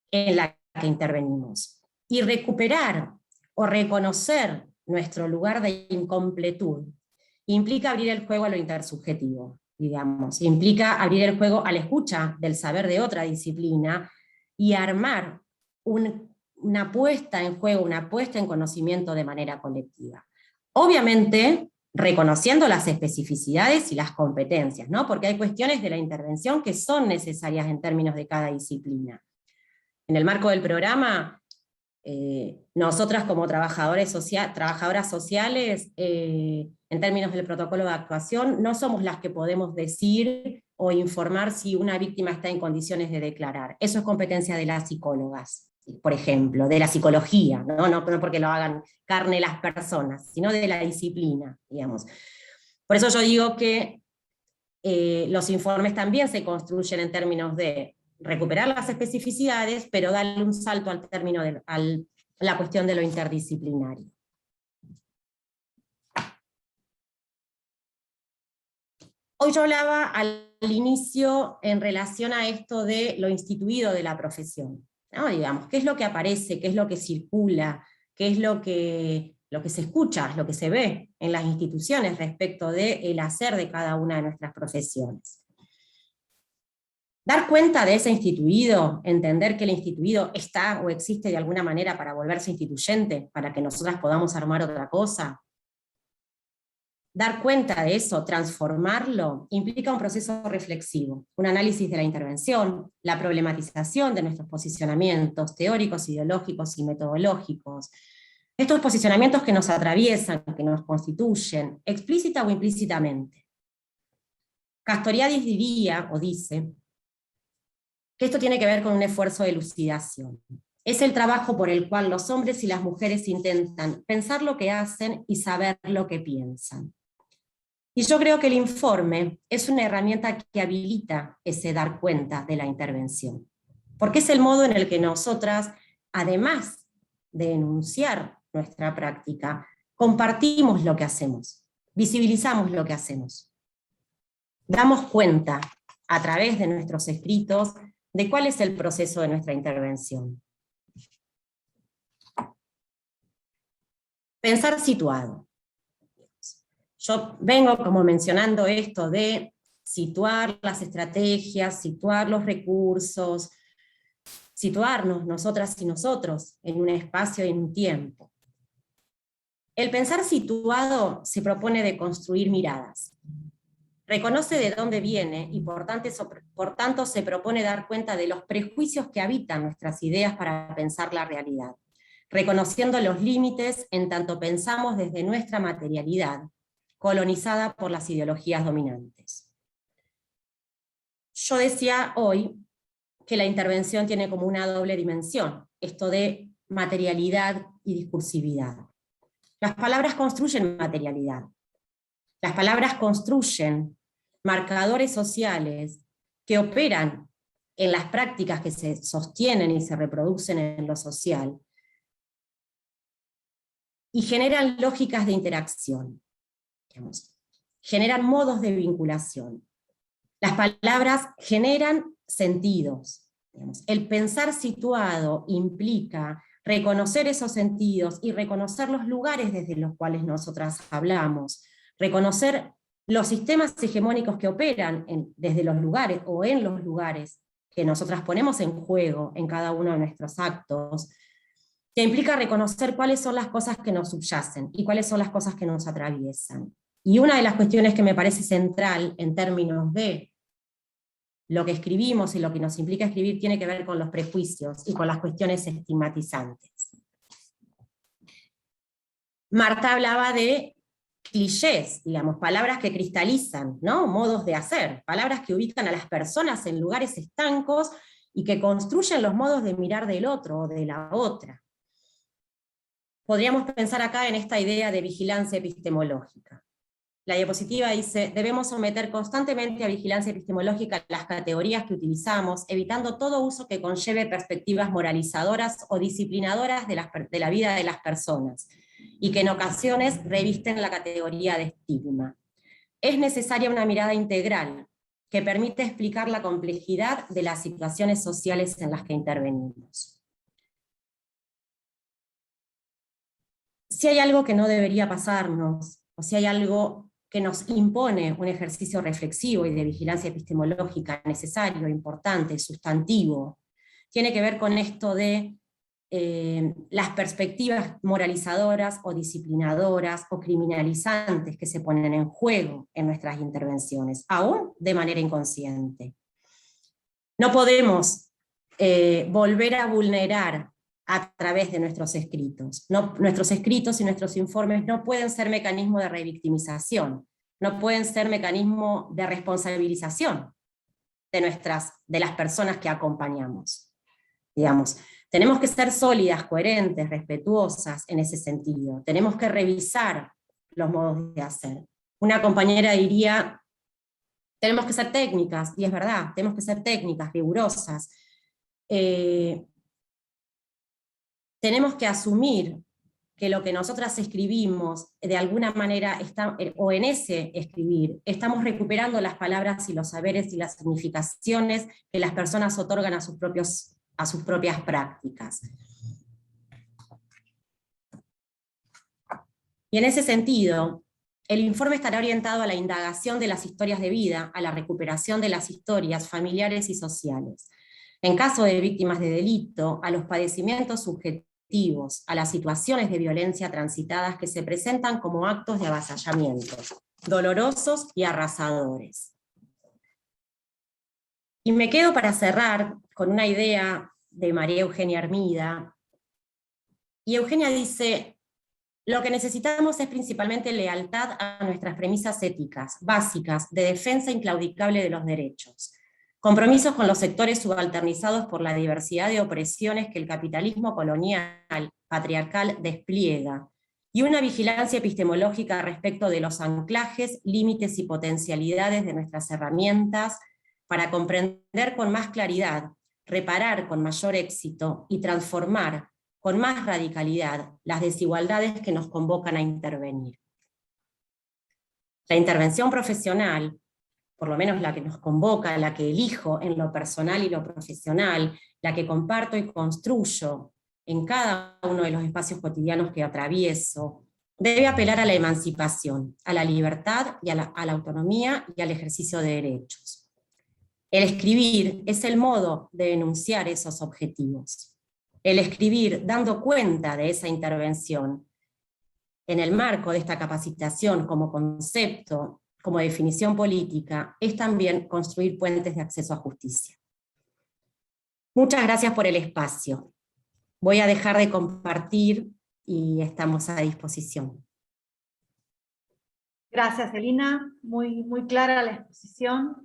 en la que intervenimos. Y recuperar o reconocer nuestro lugar de incompletud implica abrir el juego a lo intersubjetivo, digamos, implica abrir el juego a la escucha del saber de otra disciplina y armar una puesta en juego, una puesta en conocimiento de manera colectiva. Obviamente, reconociendo las especificidades y las competencias, ¿no? Porque hay cuestiones de la intervención que son necesarias en términos de cada disciplina. En el marco del programa, nosotras como trabajadoras sociales, en términos del protocolo de actuación, no somos las que podemos decir o informar si una víctima está en condiciones de declarar. Eso es competencia de las psicólogas, por ejemplo, de la psicología, no porque lo hagan carne las personas, sino de la disciplina, digamos. Por eso yo digo que los informes también se construyen en términos de recuperar las especificidades, pero darle un salto al término a la cuestión de lo interdisciplinario. Hoy yo hablaba al inicio en relación a esto de lo instituido de la profesión, ¿no? Digamos, qué es lo que aparece, qué es lo que circula, qué es lo que se escucha, lo que se ve en las instituciones respecto del hacer de cada una de nuestras profesiones. Dar cuenta de ese instituido, entender que el instituido está o existe de alguna manera para volverse instituyente, para que nosotras podamos armar otra cosa. Dar cuenta de eso, transformarlo, implica un proceso reflexivo, un análisis de la intervención, la problematización de nuestros posicionamientos teóricos, ideológicos y metodológicos. Estos posicionamientos que nos atraviesan, que nos constituyen, explícita o implícitamente. Castoriadis diría, o dice, que esto tiene que ver con un esfuerzo de elucidación. Es el trabajo por el cual los hombres y las mujeres intentan pensar lo que hacen y saber lo que piensan. Y yo creo que el informe es una herramienta que habilita ese dar cuenta de la intervención, porque es el modo en el que nosotras, además de enunciar nuestra práctica, compartimos lo que hacemos, visibilizamos lo que hacemos. Damos cuenta, a través de nuestros escritos, de cuál es el proceso de nuestra intervención. Pensar situado. Yo vengo como mencionando esto de situar las estrategias, situar los recursos, situarnos nosotras y nosotros en un espacio y en un tiempo. El pensar situado se propone de construir miradas. Reconoce de dónde viene y por tanto se propone dar cuenta de los prejuicios que habitan nuestras ideas para pensar la realidad, reconociendo los límites en tanto pensamos desde nuestra materialidad, colonizada por las ideologías dominantes. Yo decía hoy que la intervención tiene como una doble dimensión, esto de materialidad y discursividad. Las palabras construyen materialidad. Las palabras construyen marcadores sociales que operan en las prácticas que se sostienen y se reproducen en lo social y generan lógicas de interacción. Generan modos de vinculación. Las palabras generan sentidos. El pensar situado implica reconocer esos sentidos y reconocer los lugares desde los cuales nosotras hablamos, reconocer los sistemas hegemónicos que operan desde los lugares o en los lugares que nosotras ponemos en juego en cada uno de nuestros actos, que implica reconocer cuáles son las cosas que nos subyacen y cuáles son las cosas que nos atraviesan. Y una de las cuestiones que me parece central en términos de lo que escribimos y lo que nos implica escribir tiene que ver con los prejuicios y con las cuestiones estigmatizantes. Marta hablaba de clichés, digamos, palabras que cristalizan, ¿no? Modos de hacer, palabras que ubican a las personas en lugares estancos y que construyen los modos de mirar del otro o de la otra. Podríamos pensar acá en esta idea de vigilancia epistemológica. La diapositiva dice, debemos someter constantemente a vigilancia epistemológica las categorías que utilizamos, evitando todo uso que conlleve perspectivas moralizadoras o disciplinadoras de la vida de las personas, y que en ocasiones revisten la categoría de estigma. Es necesaria una mirada integral, que permite explicar la complejidad de las situaciones sociales en las que intervenimos. Si hay algo que no debería pasarnos, o si hay algo que nos impone un ejercicio reflexivo y de vigilancia epistemológica necesario, importante, sustantivo, tiene que ver con esto de las perspectivas moralizadoras o disciplinadoras o criminalizantes que se ponen en juego en nuestras intervenciones, aún de manera inconsciente. No podemos volver a vulnerar a través de nuestros escritos. Nuestros escritos y nuestros informes no pueden ser mecanismo de revictimización, no pueden ser mecanismo de responsabilización de las personas que acompañamos. Digamos, tenemos que ser sólidas, coherentes, respetuosas en ese sentido. Tenemos que revisar los modos de hacer. Una compañera diría, tenemos que ser técnicas, y es verdad, tenemos que ser técnicas, rigurosas. Tenemos que asumir que lo que nosotras escribimos, de alguna manera, o en ese escribir, estamos recuperando las palabras y los saberes y las significaciones que las personas otorgan a sus propias prácticas. Y en ese sentido, el informe estará orientado a la indagación de las historias de vida, a la recuperación de las historias familiares y sociales. En caso de víctimas de delito, a los padecimientos subjetivos, a las situaciones de violencia transitadas que se presentan como actos de avasallamiento, dolorosos y arrasadores. Y me quedo para cerrar con una idea de María Eugenia Hermida, y Eugenia dice, lo que necesitamos es principalmente lealtad a nuestras premisas éticas, básicas, de defensa inclaudicable de los derechos. compromisos con los sectores subalternizados por la diversidad de opresiones que el capitalismo colonial, patriarcal despliega, y una vigilancia epistemológica respecto de los anclajes, límites y potencialidades de nuestras herramientas para comprender con más claridad, reparar con mayor éxito y transformar con más radicalidad las desigualdades que nos convocan a intervenir. La intervención profesional, por lo menos la que nos convoca, la que elijo en lo personal y lo profesional, la que comparto y construyo en cada uno de los espacios cotidianos que atravieso, debe apelar a la emancipación, a la libertad y a la autonomía y al ejercicio de derechos. El escribir es el modo de enunciar esos objetivos. El escribir dando cuenta de esa intervención en el marco de esta capacitación como concepto, como definición política, es también construir puentes de acceso a justicia. Muchas gracias por el espacio. Voy a dejar de compartir y estamos a disposición. Gracias, Elina. Muy clara la exposición.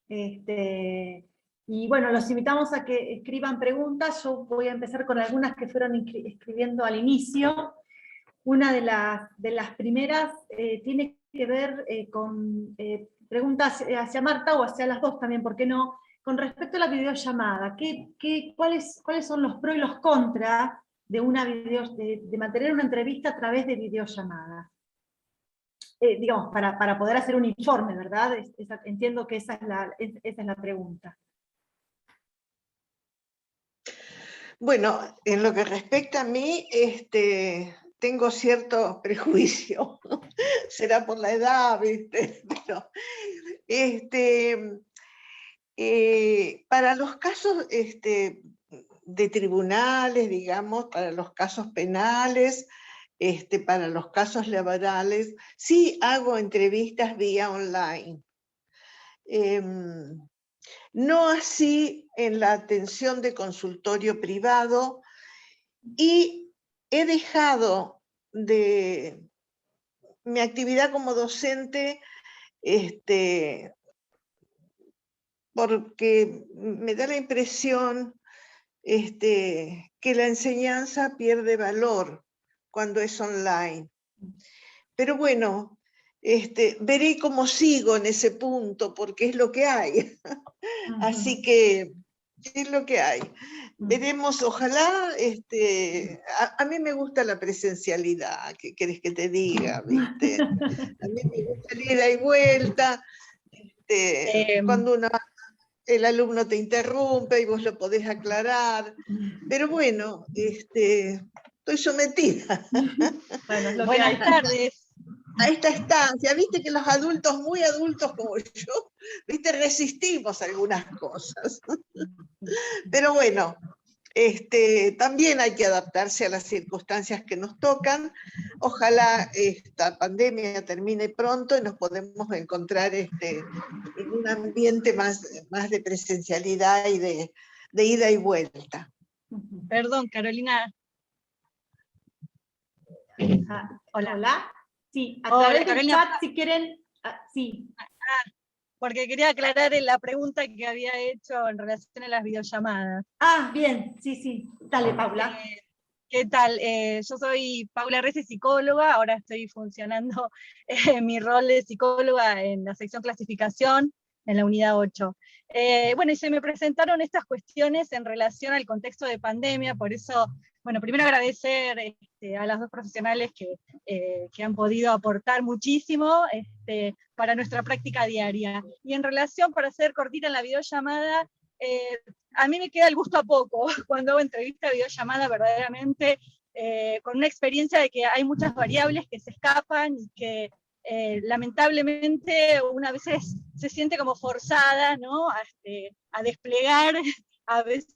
Y bueno, los invitamos a que escriban preguntas. Yo voy a empezar con algunas que fueron escribiendo al inicio. Una de las primeras tiene que ver con preguntas hacia Marta o hacia las dos también, ¿por qué no? Con respecto a la videollamada, ¿cuáles son los pros y los contras de mantener una entrevista a través de videollamada? Digamos, para poder hacer un informe, ¿verdad? Entiendo que esa es la pregunta. Bueno, en lo que respecta a mí, tengo cierto prejuicio, será por la edad, ¿viste? Pero, para los casos de tribunales, digamos, para los casos penales, para los casos laborales, sí hago entrevistas vía online. No así en la atención de consultorio privado, y he dejado de mi actividad como docente porque me da la impresión que la enseñanza pierde valor cuando es online. Pero bueno, veré cómo sigo en ese punto, porque es lo que hay. Así que es lo que hay. Veremos, ojalá, a mí me gusta la presencialidad, ¿qué querés que te diga? ¿Viste? A mí me gusta el ida y vuelta, cuando el alumno te interrumpe y vos lo podés aclarar, pero bueno, estoy sometida. Bueno, buenas tardes. A esta estancia, viste que los adultos, muy adultos como yo, viste, resistimos algunas cosas. Pero bueno, también hay que adaptarse a las circunstancias que nos tocan. Ojalá esta pandemia termine pronto y nos podemos encontrar en un ambiente más de presencialidad y de ida y vuelta. Perdón, Carolina. Hola. Sí, a Hola, través del Carolina. chat, si quieren, sí. Porque quería aclarar la pregunta que había hecho en relación a las videollamadas. Bien, sí. Dale, Paula. ¿Qué tal? Yo soy Paula Reyes, psicóloga, ahora estoy funcionando mi rol de psicóloga en la sección clasificación, en la unidad 8. Bueno, y se me presentaron estas cuestiones en relación al contexto de pandemia, por eso, bueno, primero agradecer a las dos profesionales que han podido aportar muchísimo para nuestra práctica diaria. Y en relación, para hacer cortita en la videollamada, a mí me queda el gusto a poco cuando hago entrevista videollamada verdaderamente, con una experiencia de que hay muchas variables que se escapan y que lamentablemente una veces se siente como forzada, ¿no? a desplegar a veces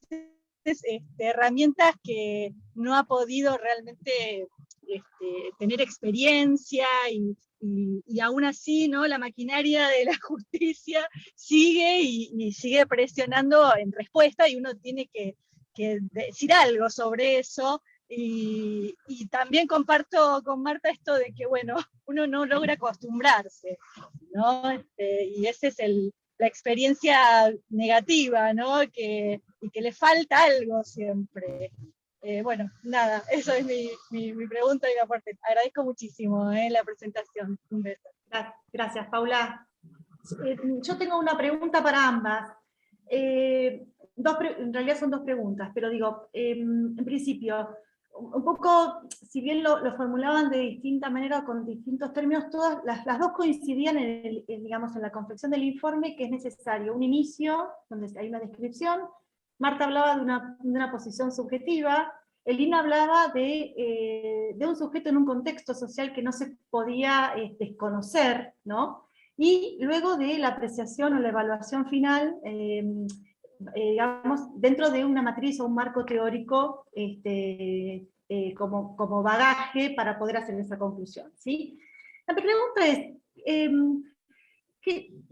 herramientas que no ha podido realmente tener experiencia y aún así, ¿no? La maquinaria de la justicia sigue y sigue presionando en respuesta, y uno tiene que decir algo sobre eso. Y también comparto con Marta esto de que, bueno, uno no logra acostumbrarse, ¿no? Y ese es la experiencia negativa, ¿no? Y que le falta algo siempre. Bueno, nada, eso es mi pregunta y mi aporte. Agradezco muchísimo la presentación. Un beso. Gracias, Paula. Yo tengo una pregunta para ambas. En realidad son dos preguntas, pero digo, en principio, un poco, si bien lo formulaban de distinta manera, con distintos términos, todas las dos coincidían digamos, en la confección del informe, que es necesario un inicio, donde hay una descripción. Marta hablaba de una posición subjetiva, Elina hablaba de un sujeto en un contexto social que no se podía desconocer, ¿no? Y luego de la apreciación o la evaluación final, digamos, dentro de una matriz o un marco teórico como bagaje para poder hacer esa conclusión, ¿sí? La pregunta es,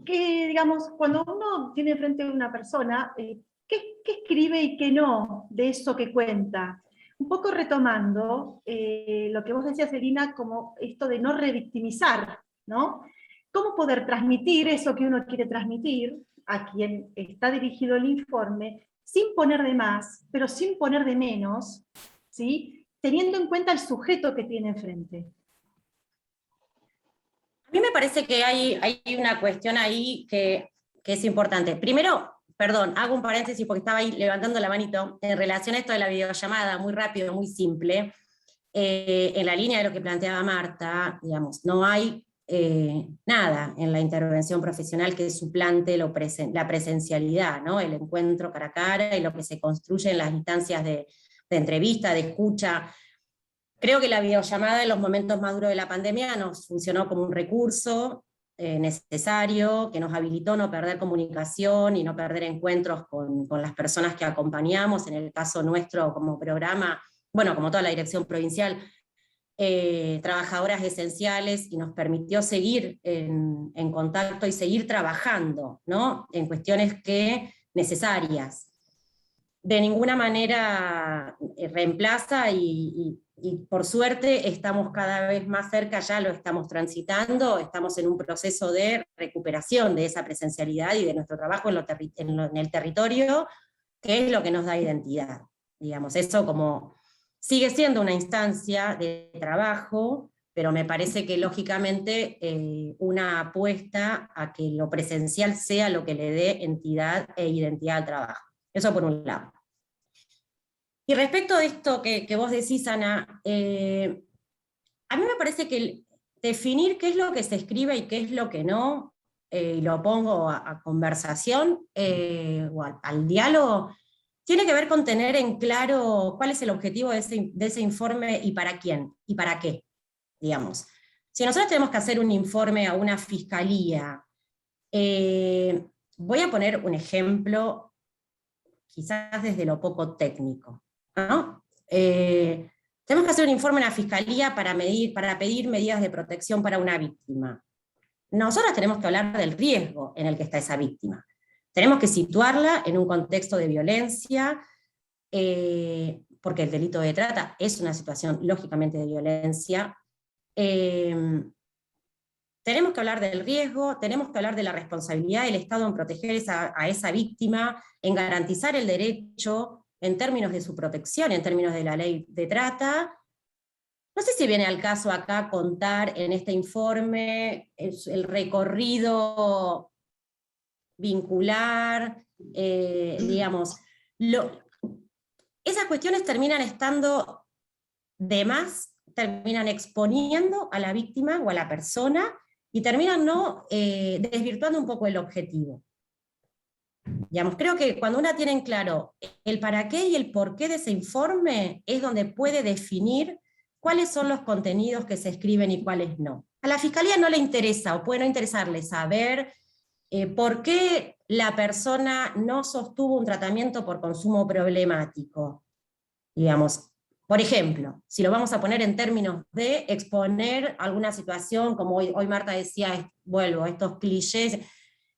digamos, cuando uno tiene frente a una persona, ¿qué escribe y qué no de eso que cuenta? Un poco retomando lo que vos decías, Elina, como esto de no revictimizar, ¿no? ¿Cómo poder transmitir eso que uno quiere transmitir a quien está dirigido el informe, sin poner de más, pero sin poner de menos, ¿sí? Teniendo en cuenta el sujeto que tiene enfrente? A mí me parece que hay una cuestión ahí que es importante. Primero, perdón, hago un paréntesis porque estaba ahí levantando la manito, en relación a esto de la videollamada, muy rápido, muy simple, en la línea de lo que planteaba Marta, digamos, no hay nada en la intervención profesional que suplante la presencialidad, ¿no? El encuentro cara a cara y lo que se construye en las instancias de entrevista, de escucha. Creo que la videollamada en los momentos más duros de la pandemia nos funcionó como un recurso necesario, que nos habilitó no perder comunicación y no perder encuentros con las personas que acompañamos, en el caso nuestro como programa, bueno, como toda la dirección provincial, trabajadoras esenciales, y nos permitió seguir en contacto y seguir trabajando, ¿no? En cuestiones necesarias. De ninguna manera reemplaza y por suerte estamos cada vez más cerca, ya lo estamos transitando, estamos en un proceso de recuperación de esa presencialidad y de nuestro trabajo en el territorio, que es lo que nos da identidad. Digamos, eso como sigue siendo una instancia de trabajo, pero me parece que lógicamente una apuesta a que lo presencial sea lo que le dé entidad e identidad al trabajo. Eso por un lado. Y respecto de esto que vos decís, Ana, a mí me parece que definir qué es lo que se escribe y qué es lo que no, y lo pongo a conversación o al diálogo, tiene que ver con tener en claro cuál es el objetivo de ese informe y para quién, y para qué, digamos. Si nosotros tenemos que hacer un informe a una fiscalía, voy a poner un ejemplo, quizás desde lo poco técnico, ¿no? Tenemos que hacer un informe a la fiscalía para pedir medidas de protección para una víctima. Nosotros tenemos que hablar del riesgo en el que está esa víctima. Tenemos que situarla en un contexto de violencia, porque el delito de trata es una situación lógicamente de violencia. Tenemos que hablar del riesgo, tenemos que hablar de la responsabilidad del Estado en proteger a esa víctima, en garantizar el derecho en términos de su protección, en términos de la ley de trata. No sé si viene al caso acá contar en este informe el recorrido vincular, digamos, esas cuestiones terminan estando de más, terminan exponiendo a la víctima o a la persona y terminan desvirtuando un poco el objetivo. Digamos, creo que cuando uno tiene en claro el para qué y el por qué de ese informe, es donde puede definir cuáles son los contenidos que se escriben y cuáles no. A la Fiscalía no le interesa, o puede no interesarle saber por qué la persona no sostuvo un tratamiento por consumo problemático. Digamos, por ejemplo, si lo vamos a poner en términos de exponer alguna situación, como hoy Marta decía, vuelvo, estos clichés.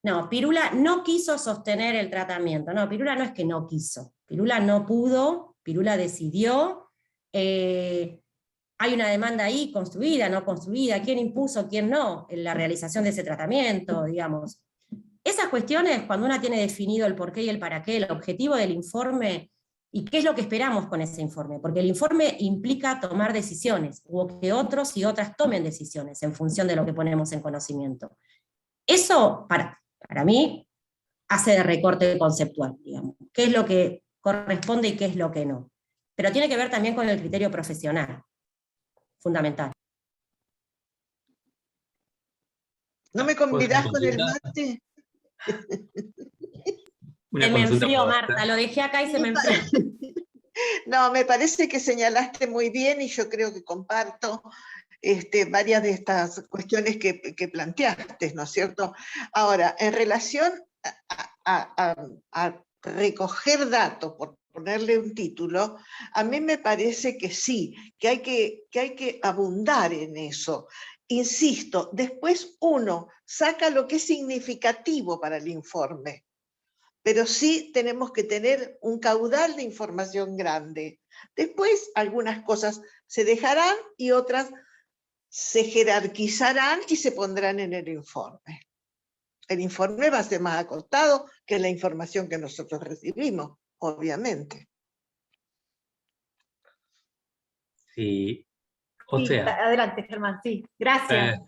No, Pirula no quiso sostener el tratamiento. No, Pirula no es que no quiso. Pirula no pudo, Pirula decidió. Hay una demanda ahí construida, no construida. ¿Quién impuso, quién no? En la realización de ese tratamiento, digamos. Esas cuestiones, cuando uno tiene definido el porqué y el para qué, el objetivo del informe, y qué es lo que esperamos con ese informe, porque el informe implica tomar decisiones, o que otros y otras tomen decisiones en función de lo que ponemos en conocimiento. Eso, para mí, hace de recorte conceptual, digamos. ¿Qué es lo que corresponde y qué es lo que no? Pero tiene que ver también con el criterio profesional, fundamental. ¿No me convidás con el mate? Se me enfrió, Marta, lo dejé acá y se me enfrió. No, me parece que señalaste muy bien y yo creo que comparto varias de estas cuestiones que planteaste, ¿no es cierto? Ahora, en relación a recoger datos, por ponerle un título, a mí me parece que sí, que hay que abundar en eso. Insisto, después uno saca lo que es significativo para el informe, pero sí tenemos que tener un caudal de información grande. Después algunas cosas se dejarán y otras se jerarquizarán y se pondrán en el informe. El informe va a ser más acotado que la información que nosotros recibimos, obviamente. Sí. Sí, adelante, Germán, sí. Gracias.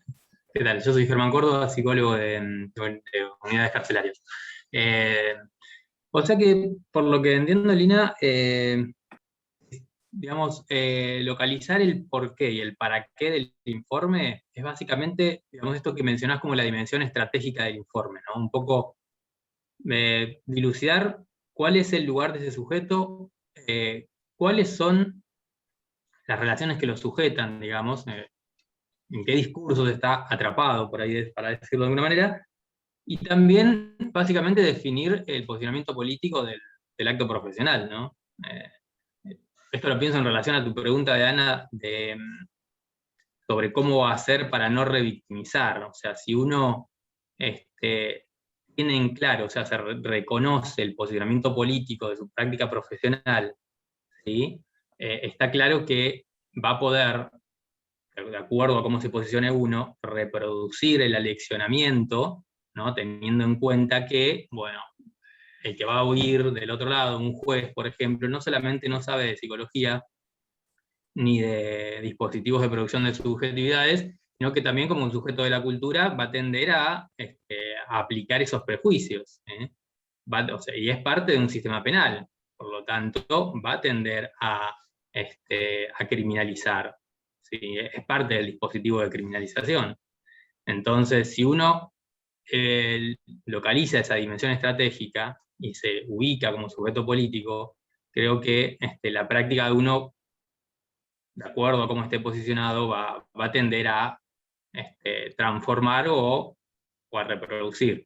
¿Qué tal? Yo soy Germán Córdoba, psicólogo de unidades carcelarias. O sea que, por lo que entiendo, Lina, digamos, localizar el porqué y el para qué del informe es básicamente, digamos, esto que mencionás como la dimensión estratégica del informe, ¿no? Un poco dilucidar cuál es el lugar de ese sujeto, cuáles son las relaciones que lo sujetan, digamos, en qué discursos está atrapado, por ahí, para decirlo de alguna manera, y también, básicamente, definir el posicionamiento político del acto profesional, ¿no? Esto lo pienso en relación a tu pregunta de Ana sobre cómo hacer para no revictimizar. O sea, si uno tiene en claro, o sea, se reconoce el posicionamiento político de su práctica profesional, ¿sí? Está claro que va a poder, de acuerdo a cómo se posicione uno, reproducir el aleccionamiento, ¿no? Teniendo en cuenta que, bueno, el que va a oír del otro lado, un juez, por ejemplo, no solamente no sabe de psicología, ni de dispositivos de producción de subjetividades, sino que también como un sujeto de la cultura va a tender a aplicar esos prejuicios. O sea, y es parte de un sistema penal, por lo tanto va a tender a criminalizar. ¿Sí? Es parte del dispositivo de criminalización. Entonces, si uno localiza esa dimensión estratégica y se ubica como sujeto político, creo que la práctica de uno, de acuerdo a cómo esté posicionado, va a tender a transformar o a reproducir.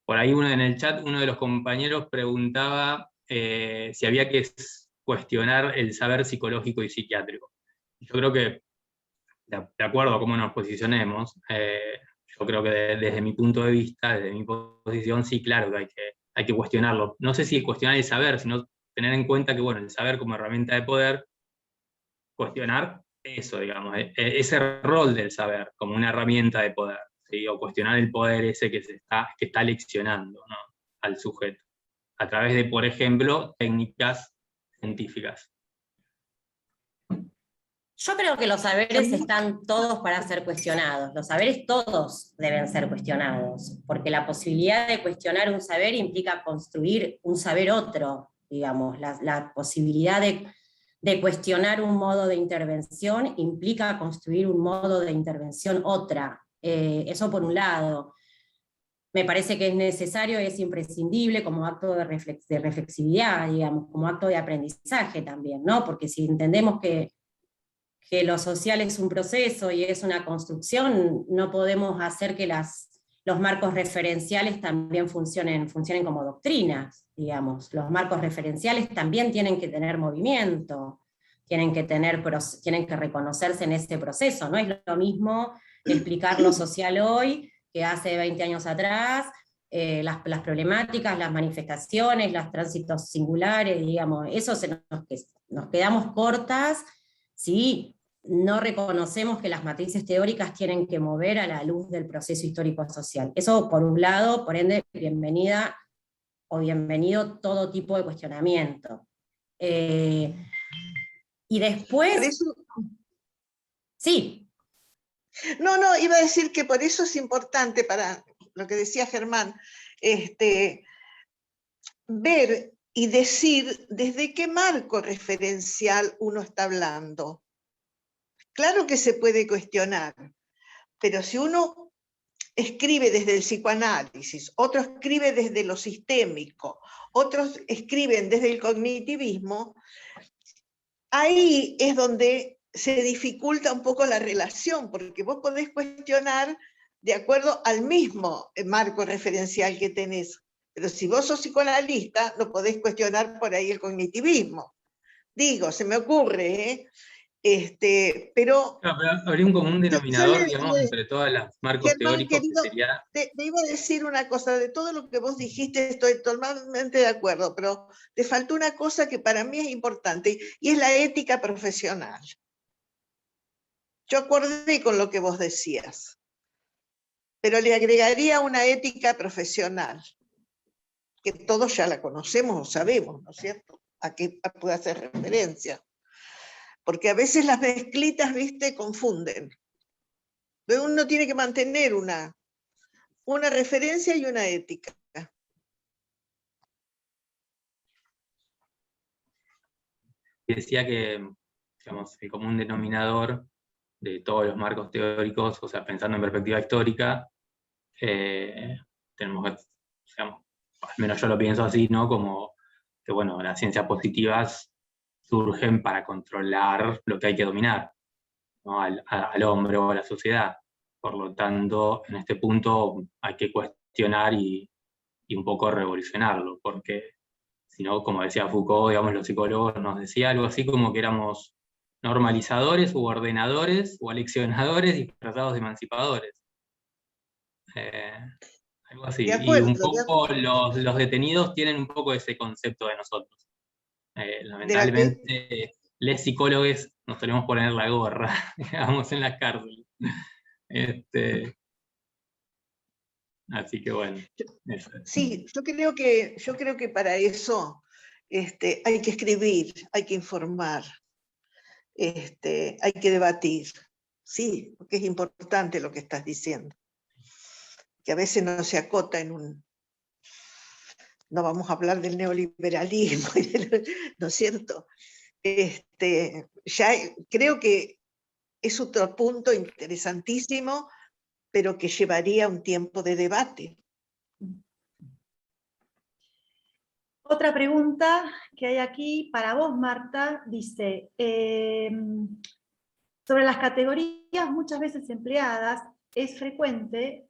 Por ahí en el chat uno de los compañeros preguntaba si había que cuestionar el saber psicológico y psiquiátrico. Yo creo que, de acuerdo a cómo nos posicionemos, yo creo que desde mi punto de vista, desde mi posición, sí, claro que hay que cuestionarlo. No sé si cuestionar el saber, sino tener en cuenta que, bueno, el saber como herramienta de poder, cuestionar eso, digamos, ese rol del saber como una herramienta de poder, ¿sí? O cuestionar el poder ese que está leccionando, ¿no? Al sujeto, a través de, por ejemplo, técnicas científicas. Yo creo que los saberes están todos para ser cuestionados. Los saberes todos deben ser cuestionados, porque la posibilidad de cuestionar un saber implica construir un saber otro, digamos. La posibilidad de cuestionar un modo de intervención implica construir un modo de intervención otra. Eso por un lado. Me parece que es necesario y es imprescindible como acto de reflexividad, digamos, como acto de aprendizaje también, ¿no? Porque si entendemos que lo social es un proceso y es una construcción, no podemos hacer que los marcos referenciales también funcionen como doctrinas, digamos. Los marcos referenciales también tienen que tener movimiento, tienen que reconocerse en ese proceso. No es lo mismo explicar lo social hoy que hace 20 años atrás, las problemáticas, las manifestaciones, los tránsitos singulares, digamos, eso nos quedamos cortas, sí, no reconocemos que las matrices teóricas tienen que mover a la luz del proceso histórico-social. Eso por un lado, por ende, bienvenida o bienvenido todo tipo de cuestionamiento. Y después... Por eso, sí. no, iba a decir que por eso es importante, para lo que decía Germán, ver y decir desde qué marco referencial uno está hablando. Claro que se puede cuestionar, pero si uno escribe desde el psicoanálisis, otro escribe desde lo sistémico, otros escriben desde el cognitivismo, ahí es donde se dificulta un poco la relación, porque vos podés cuestionar de acuerdo al mismo marco referencial que tenés. Pero si vos sos psicoanalista, no podés cuestionar por ahí el cognitivismo. Digo, se me ocurre, ¿eh? Pero habría un común denominador, digamos, le, entre todos los marcos Germán, teóricos, querido, que sería... te iba a decir una cosa, de todo lo que vos dijiste estoy totalmente de acuerdo, pero te faltó una cosa que para mí es importante, y es la ética profesional. Yo acordé con lo que vos decías, pero le agregaría una ética profesional, que todos ya la conocemos o sabemos, ¿no es cierto? A qué puede hacer referencia. Porque a veces las mezclitas, viste, confunden. Pero uno tiene que mantener una referencia y una ética. Decía que, digamos, el común denominador de todos los marcos teóricos, o sea, pensando en perspectiva histórica, tenemos que, digamos, al menos yo lo pienso así, ¿no? Como que, bueno, las ciencias positivas surgen para controlar lo que hay que dominar, ¿no? al hombre o a la sociedad. Por lo tanto, en este punto hay que cuestionar y un poco revolucionarlo, porque si no, como decía Foucault, digamos, los psicólogos nos decía algo así como que éramos normalizadores u ordenadores o aleccionadores disfrazados de emancipadores. Algo así. De acuerdo, Y un poco los detenidos tienen un poco ese concepto de nosotros. Lamentablemente, les psicólogos nos solemos poner la gorra, digamos, en las cárceles. Así que bueno. Eso. Sí, yo creo que para eso hay que escribir, hay que informar, hay que debatir. Sí, porque es importante lo que estás diciendo. Que a veces no se acota en un... No vamos a hablar del neoliberalismo, ¿no es cierto? Ya creo que es otro punto interesantísimo, pero que llevaría un tiempo de debate. Otra pregunta que hay aquí para vos, Marta, dice, sobre las categorías muchas veces empleadas, es frecuente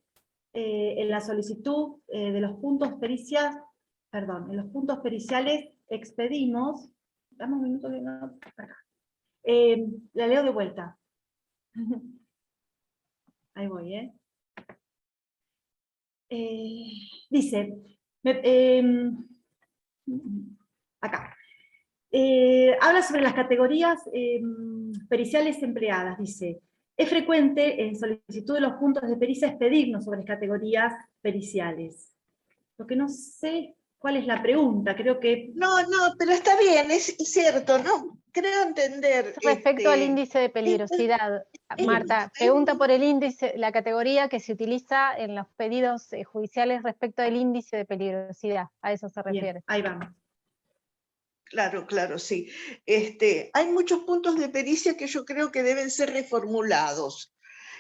en la solicitud de los puntos periciales, en los puntos periciales expedimos, dame un minuto que no, acá. La leo de vuelta. Ahí voy, dice, acá. Habla sobre las categorías periciales empleadas, dice. Es frecuente en solicitud de los puntos de pericia expedirnos sobre categorías periciales. Lo que no sé cuál es la pregunta, creo que... No, pero está bien, es cierto, ¿no? Creo entender. Respecto al índice de peligrosidad, Marta, pregunta por el índice, la categoría que se utiliza en los pedidos judiciales respecto del índice de peligrosidad, a eso se refiere. Bien, ahí vamos. Claro, sí. Hay muchos puntos de pericia que yo creo que deben ser reformulados.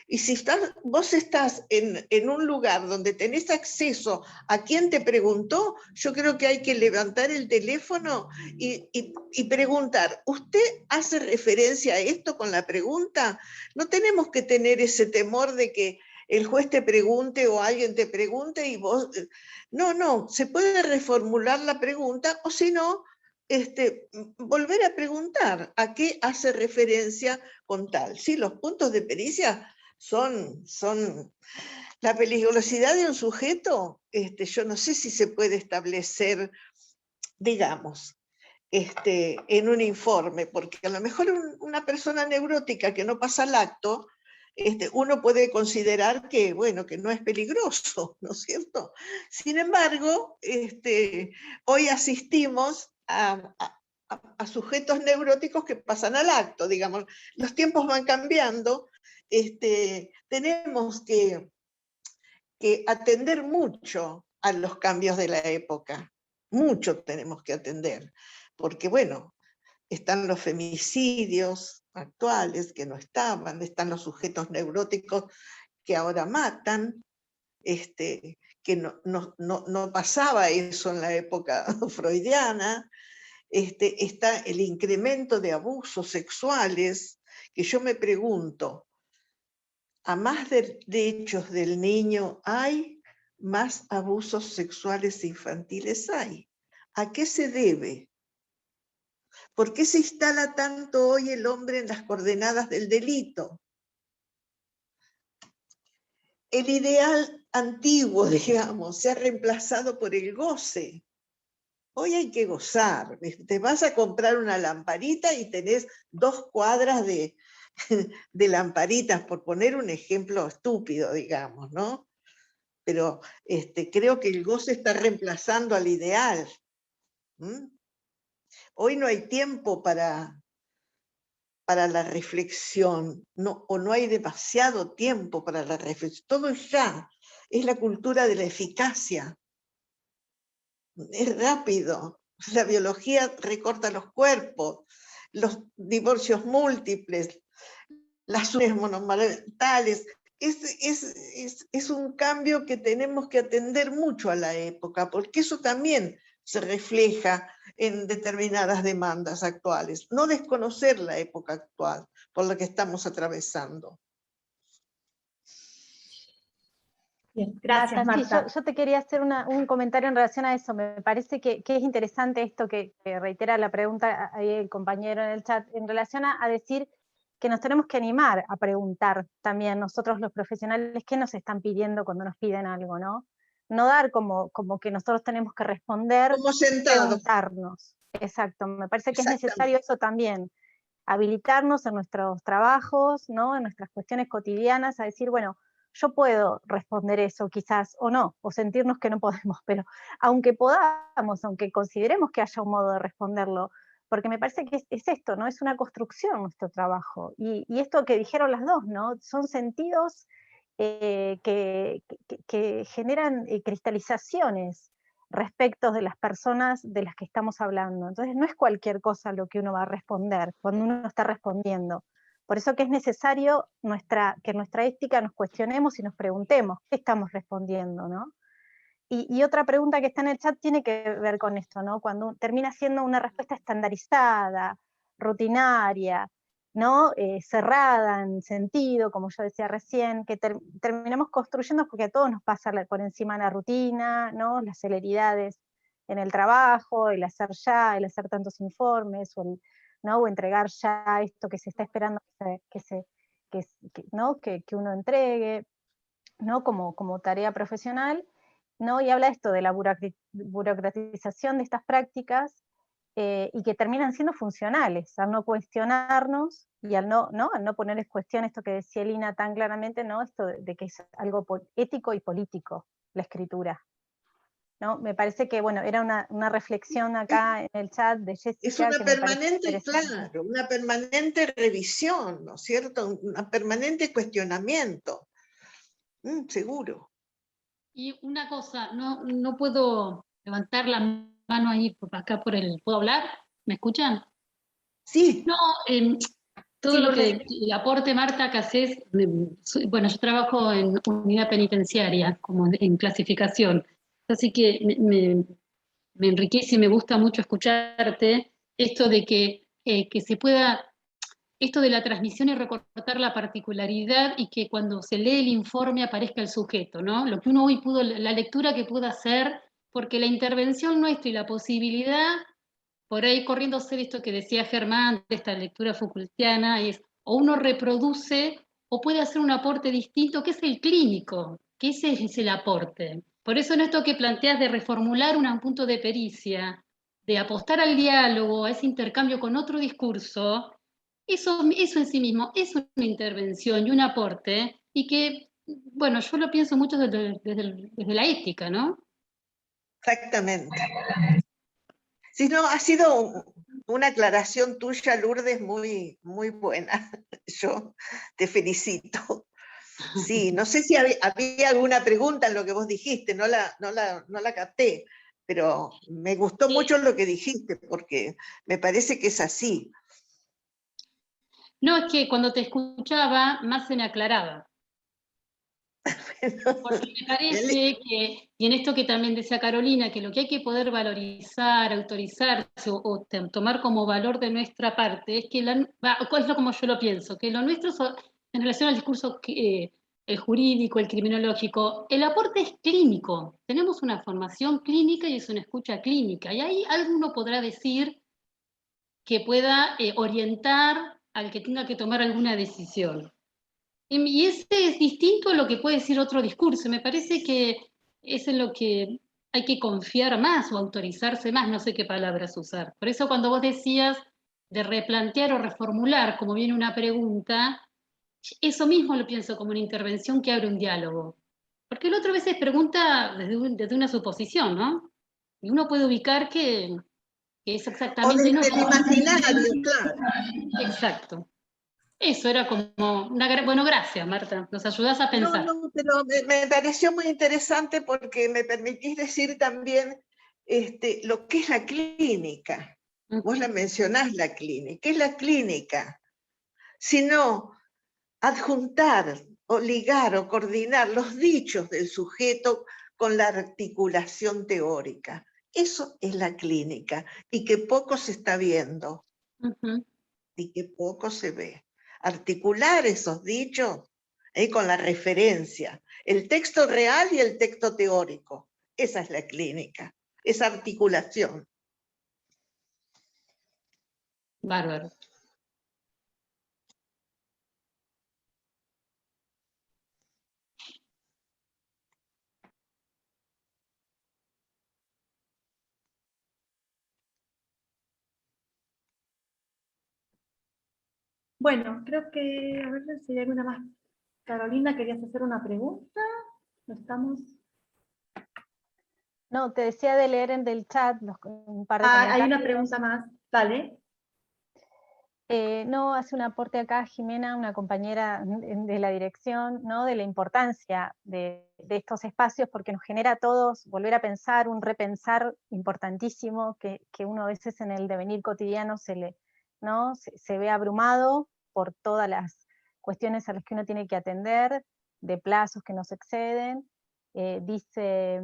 Y si vos estás en un lugar donde tenés acceso a quien te preguntó, yo creo que hay que levantar el teléfono y preguntar, ¿usted hace referencia a esto con la pregunta? No tenemos que tener ese temor de que el juez te pregunte o alguien te pregunte y vos... No, se puede reformular la pregunta o si no, volver a preguntar a qué hace referencia con tal. Sí, los puntos de pericia son la peligrosidad de un sujeto, yo no sé si se puede establecer, digamos, en un informe, porque a lo mejor una persona neurótica que no pasa al acto, uno puede considerar que, bueno, que no es peligroso, ¿no es cierto? Sin embargo, hoy asistimos a sujetos neuróticos que pasan al acto, digamos. Los tiempos van cambiando, tenemos que atender mucho a los cambios de la época, mucho tenemos que atender, porque bueno, están los femicidios actuales que no estaban, están los sujetos neuróticos que ahora matan, que no pasaba eso en la época freudiana, está el incremento de abusos sexuales, que yo me pregunto, a más derechos del niño hay, más abusos sexuales infantiles hay. ¿A qué se debe? ¿Por qué se instala tanto hoy el hombre en las coordenadas del delito? El ideal antiguo, digamos, se ha reemplazado por el goce. Hoy hay que gozar. Te vas a comprar una lamparita y tenés 2 cuadras de lamparitas, por poner un ejemplo estúpido, digamos, ¿no? Pero creo que el goce está reemplazando al ideal. Hoy no hay tiempo para la reflexión, o no hay demasiado tiempo para la reflexión. Todo ya es la cultura de la eficacia. Es rápido. La biología recorta los cuerpos, los divorcios múltiples, las uniones monomarentales. Es un cambio que tenemos que atender mucho a la época, porque eso también se refleja en determinadas demandas actuales. No desconocer la época actual por la que estamos atravesando. Bien, gracias, Marta. Sí, yo te quería hacer un comentario en relación a eso. Me parece que es interesante esto que reitera la pregunta ahí el compañero en el chat, en relación a decir que nos tenemos que animar a preguntar también nosotros los profesionales qué nos están pidiendo cuando nos piden algo, ¿no? No dar como que nosotros tenemos que responder, como sentados. Preguntarnos. Exacto, me parece que es necesario eso también, habilitarnos en nuestros trabajos, ¿no? En nuestras cuestiones cotidianas, a decir, bueno, yo puedo responder eso quizás, o no, o sentirnos que no podemos, pero aunque podamos, aunque consideremos que haya un modo de responderlo, porque me parece que es esto, ¿no? Es una construcción nuestro trabajo, y esto que dijeron las dos, ¿no? Son sentidos que generan cristalizaciones respecto de las personas de las que estamos hablando. Entonces no es cualquier cosa lo que uno va a responder cuando uno está respondiendo. Por eso que es necesario que en nuestra ética nos cuestionemos y nos preguntemos qué estamos respondiendo, ¿no? Y otra pregunta que está en el chat tiene que ver con esto, ¿no? Cuando termina siendo una respuesta estandarizada, rutinaria, ¿no? Cerrada en sentido, como yo decía recién, que terminamos construyendo porque a todos nos pasa por encima la rutina, ¿no? Las celeridades en el trabajo, el hacer tantos informes, ¿no? O entregar ya esto que se está esperando ¿no? que uno entregue, ¿no? como tarea profesional, ¿no? Y habla esto de la burocratización de estas prácticas, y que terminan siendo funcionales, al no cuestionarnos y al no poner en cuestión esto que decía Elina tan claramente, ¿no? Esto de que es algo ético y político, la escritura. ¿No? Me parece que, bueno, era una reflexión acá en el chat de Jessica. Es una permanente, claro, una permanente revisión, ¿no es cierto? Un permanente cuestionamiento, seguro. Y una cosa, no puedo levantar la mano ahí acá ¿puedo hablar? ¿Me escuchan? Sí. No, todo lo que el aporte, Marta, que haces, bueno, yo trabajo en unidad penitenciaria, como en clasificación, así que me enriquece y me gusta mucho escucharte esto de que se pueda, esto de la transmisión y recortar la particularidad y que cuando se lee el informe aparezca el sujeto, ¿no? Lo que uno hoy la lectura que pudo hacer, porque la intervención nuestra y la posibilidad, por ahí corriéndose de esto que decía Germán, de esta lectura Foucaultiana, es o uno reproduce o puede hacer un aporte distinto, que es el clínico, que ese es el aporte. Por eso en esto que planteas de reformular un punto de pericia, de apostar al diálogo, a ese intercambio con otro discurso, eso en sí mismo es una intervención y un aporte, y que, bueno, yo lo pienso mucho desde la ética, ¿no? Exactamente. Sí, no, ha sido una aclaración tuya, Lourdes, muy, muy buena. Yo te felicito. Sí, no sé si había alguna pregunta en lo que vos dijiste, no la capté, pero me gustó mucho lo que dijiste, porque me parece que es así. No, es que cuando te escuchaba, más se me aclaraba. Porque me parece que, y en esto que también decía Carolina, que lo que hay que poder valorizar, autorizarse o tomar como valor de nuestra parte, es que, es lo como yo lo pienso, que lo nuestro en relación al discurso el jurídico, el criminológico, el aporte es clínico. Tenemos una formación clínica y es una escucha clínica. Y ahí alguno podrá decir que pueda orientar al que tenga que tomar alguna decisión. Y ese es distinto a lo que puede decir otro discurso. Me parece que es en lo que hay que confiar más o autorizarse más, no sé qué palabras usar. Por eso cuando vos decías de replantear o reformular, como viene una pregunta, eso mismo lo pienso como una intervención que abre un diálogo. Porque el otro a veces pregunta desde una suposición, ¿no? Y uno puede ubicar que es O exactamente desde no. el imaginario, claro. Exacto. Eso era como bueno, gracias, Marta. Nos ayudás a pensar. No, pero me pareció muy interesante porque me permitís decir también lo que es la clínica. Vos la mencionás, la clínica. ¿Qué es la clínica? Sino adjuntar o ligar o coordinar los dichos del sujeto con la articulación teórica. Eso es la clínica y que poco se está viendo. Y que poco se ve. Articular esos dichos con la referencia, el texto real y el texto teórico. Esa es la clínica, esa articulación. Bárbaro. Bueno, creo que, a ver si hay alguna más. Carolina, ¿querías hacer una pregunta? ¿No estamos? No, te decía de leer en del chat un par de comentarios. Hay una pregunta más, dale. No, hace un aporte acá Jimena, una compañera de la dirección, ¿no? De la importancia de estos espacios, porque nos genera a todos volver a pensar, un repensar importantísimo, que uno a veces en el devenir cotidiano ¿no? se ve abrumado por todas las cuestiones a las que uno tiene que atender, de plazos que nos exceden. Dice...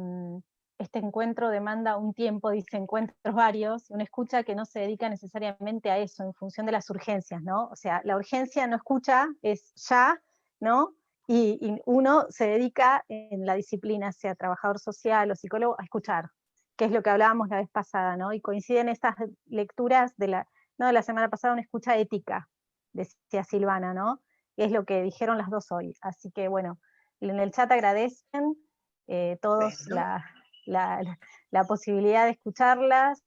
este encuentro demanda un tiempo, dice encuentros varios, una escucha que no se dedica necesariamente a eso, en función de las urgencias, ¿no? O sea, la urgencia no escucha, es ya, ¿no? Y uno se dedica en la disciplina, sea trabajador social o psicólogo, a escuchar, que es lo que hablábamos la vez pasada, ¿no? Y coinciden estas lecturas de la semana pasada, una escucha ética, decía Silvana, ¿no? Que es lo que dijeron las dos hoy. Así que, bueno, en el chat agradecen todos la posibilidad de escucharlas.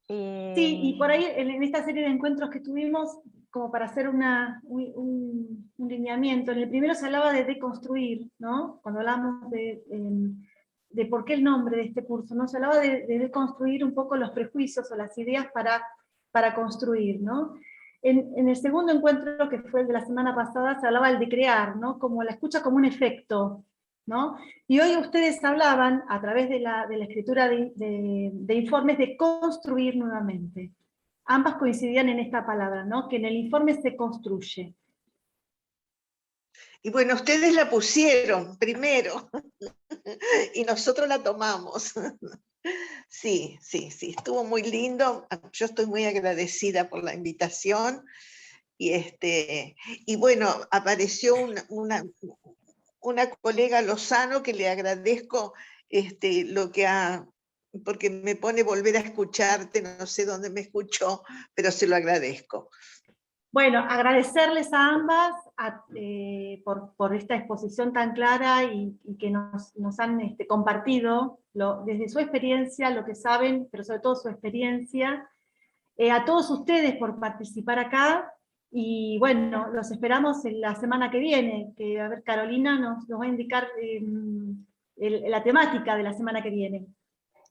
Sí, y por ahí en esta serie de encuentros que tuvimos, como para hacer un lineamiento, en el primero se hablaba de deconstruir, ¿no? Cuando hablamos de por qué el nombre de este curso, ¿no? Se hablaba de deconstruir un poco los prejuicios o las ideas para construir, ¿no? En el segundo encuentro, que fue el de la semana pasada, se hablaba de crear, ¿no? Como la escucha como un efecto, ¿no? Y hoy ustedes hablaban, a través de la escritura de informes, de construir nuevamente. Ambas coincidían en esta palabra, ¿no? Que en el informe se construye. Y bueno, ustedes la pusieron primero y nosotros la tomamos. Sí, estuvo muy lindo. Yo estoy muy agradecida por la invitación. Y bueno, apareció una colega Lozano que le agradezco lo que ha, porque me pone volver a escucharte, no sé dónde me escuchó, pero se lo agradezco. Bueno, agradecerles a ambas por esta exposición tan clara y que nos han compartido desde su experiencia, lo que saben, pero sobre todo su experiencia. A todos ustedes por participar acá, y bueno, los esperamos en la semana que viene, que a ver, Carolina nos va a indicar la temática de la semana que viene.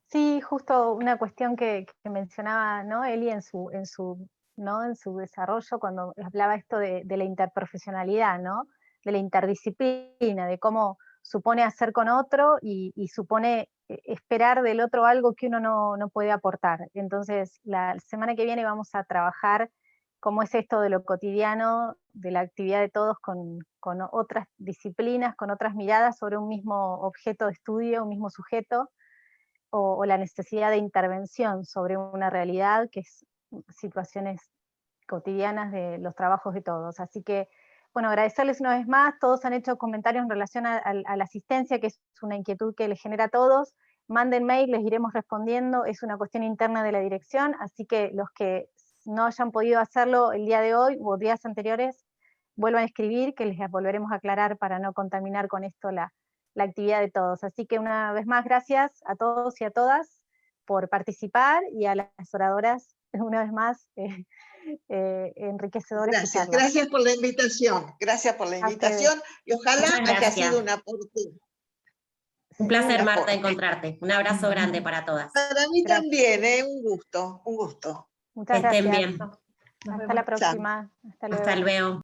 Sí, justo una cuestión que mencionaba, ¿no?, Eli en su desarrollo, cuando hablaba esto de la interprofesionalidad, ¿no?, de la interdisciplina, de cómo supone hacer con otro y supone esperar del otro algo que uno no puede aportar. Entonces, la semana que viene vamos a trabajar cómo es esto de lo cotidiano, de la actividad de todos con otras disciplinas, con otras miradas sobre un mismo objeto de estudio, un mismo sujeto, o la necesidad de intervención sobre una realidad que es situaciones cotidianas de los trabajos de todos. Así que, bueno, agradecerles una vez más. Todos han hecho comentarios en relación a la asistencia, que es una inquietud que les genera a todos. Manden mail, les iremos respondiendo, es una cuestión interna de la dirección, así que los que no hayan podido hacerlo el día de hoy o días anteriores, vuelvan a escribir, que les volveremos a aclarar para no contaminar con esto la actividad de todos. Así que una vez más, gracias a todos y a todas por participar, y a las oradoras, una vez más, enriquecedores. Gracias por la invitación, y ojalá haya sido un aporte. Un placer, Marta, encontrarte. Un abrazo grande para todas. Para mí también, un gusto. Muchas que estén gracias. bien. Hasta la próxima. Hasta luego.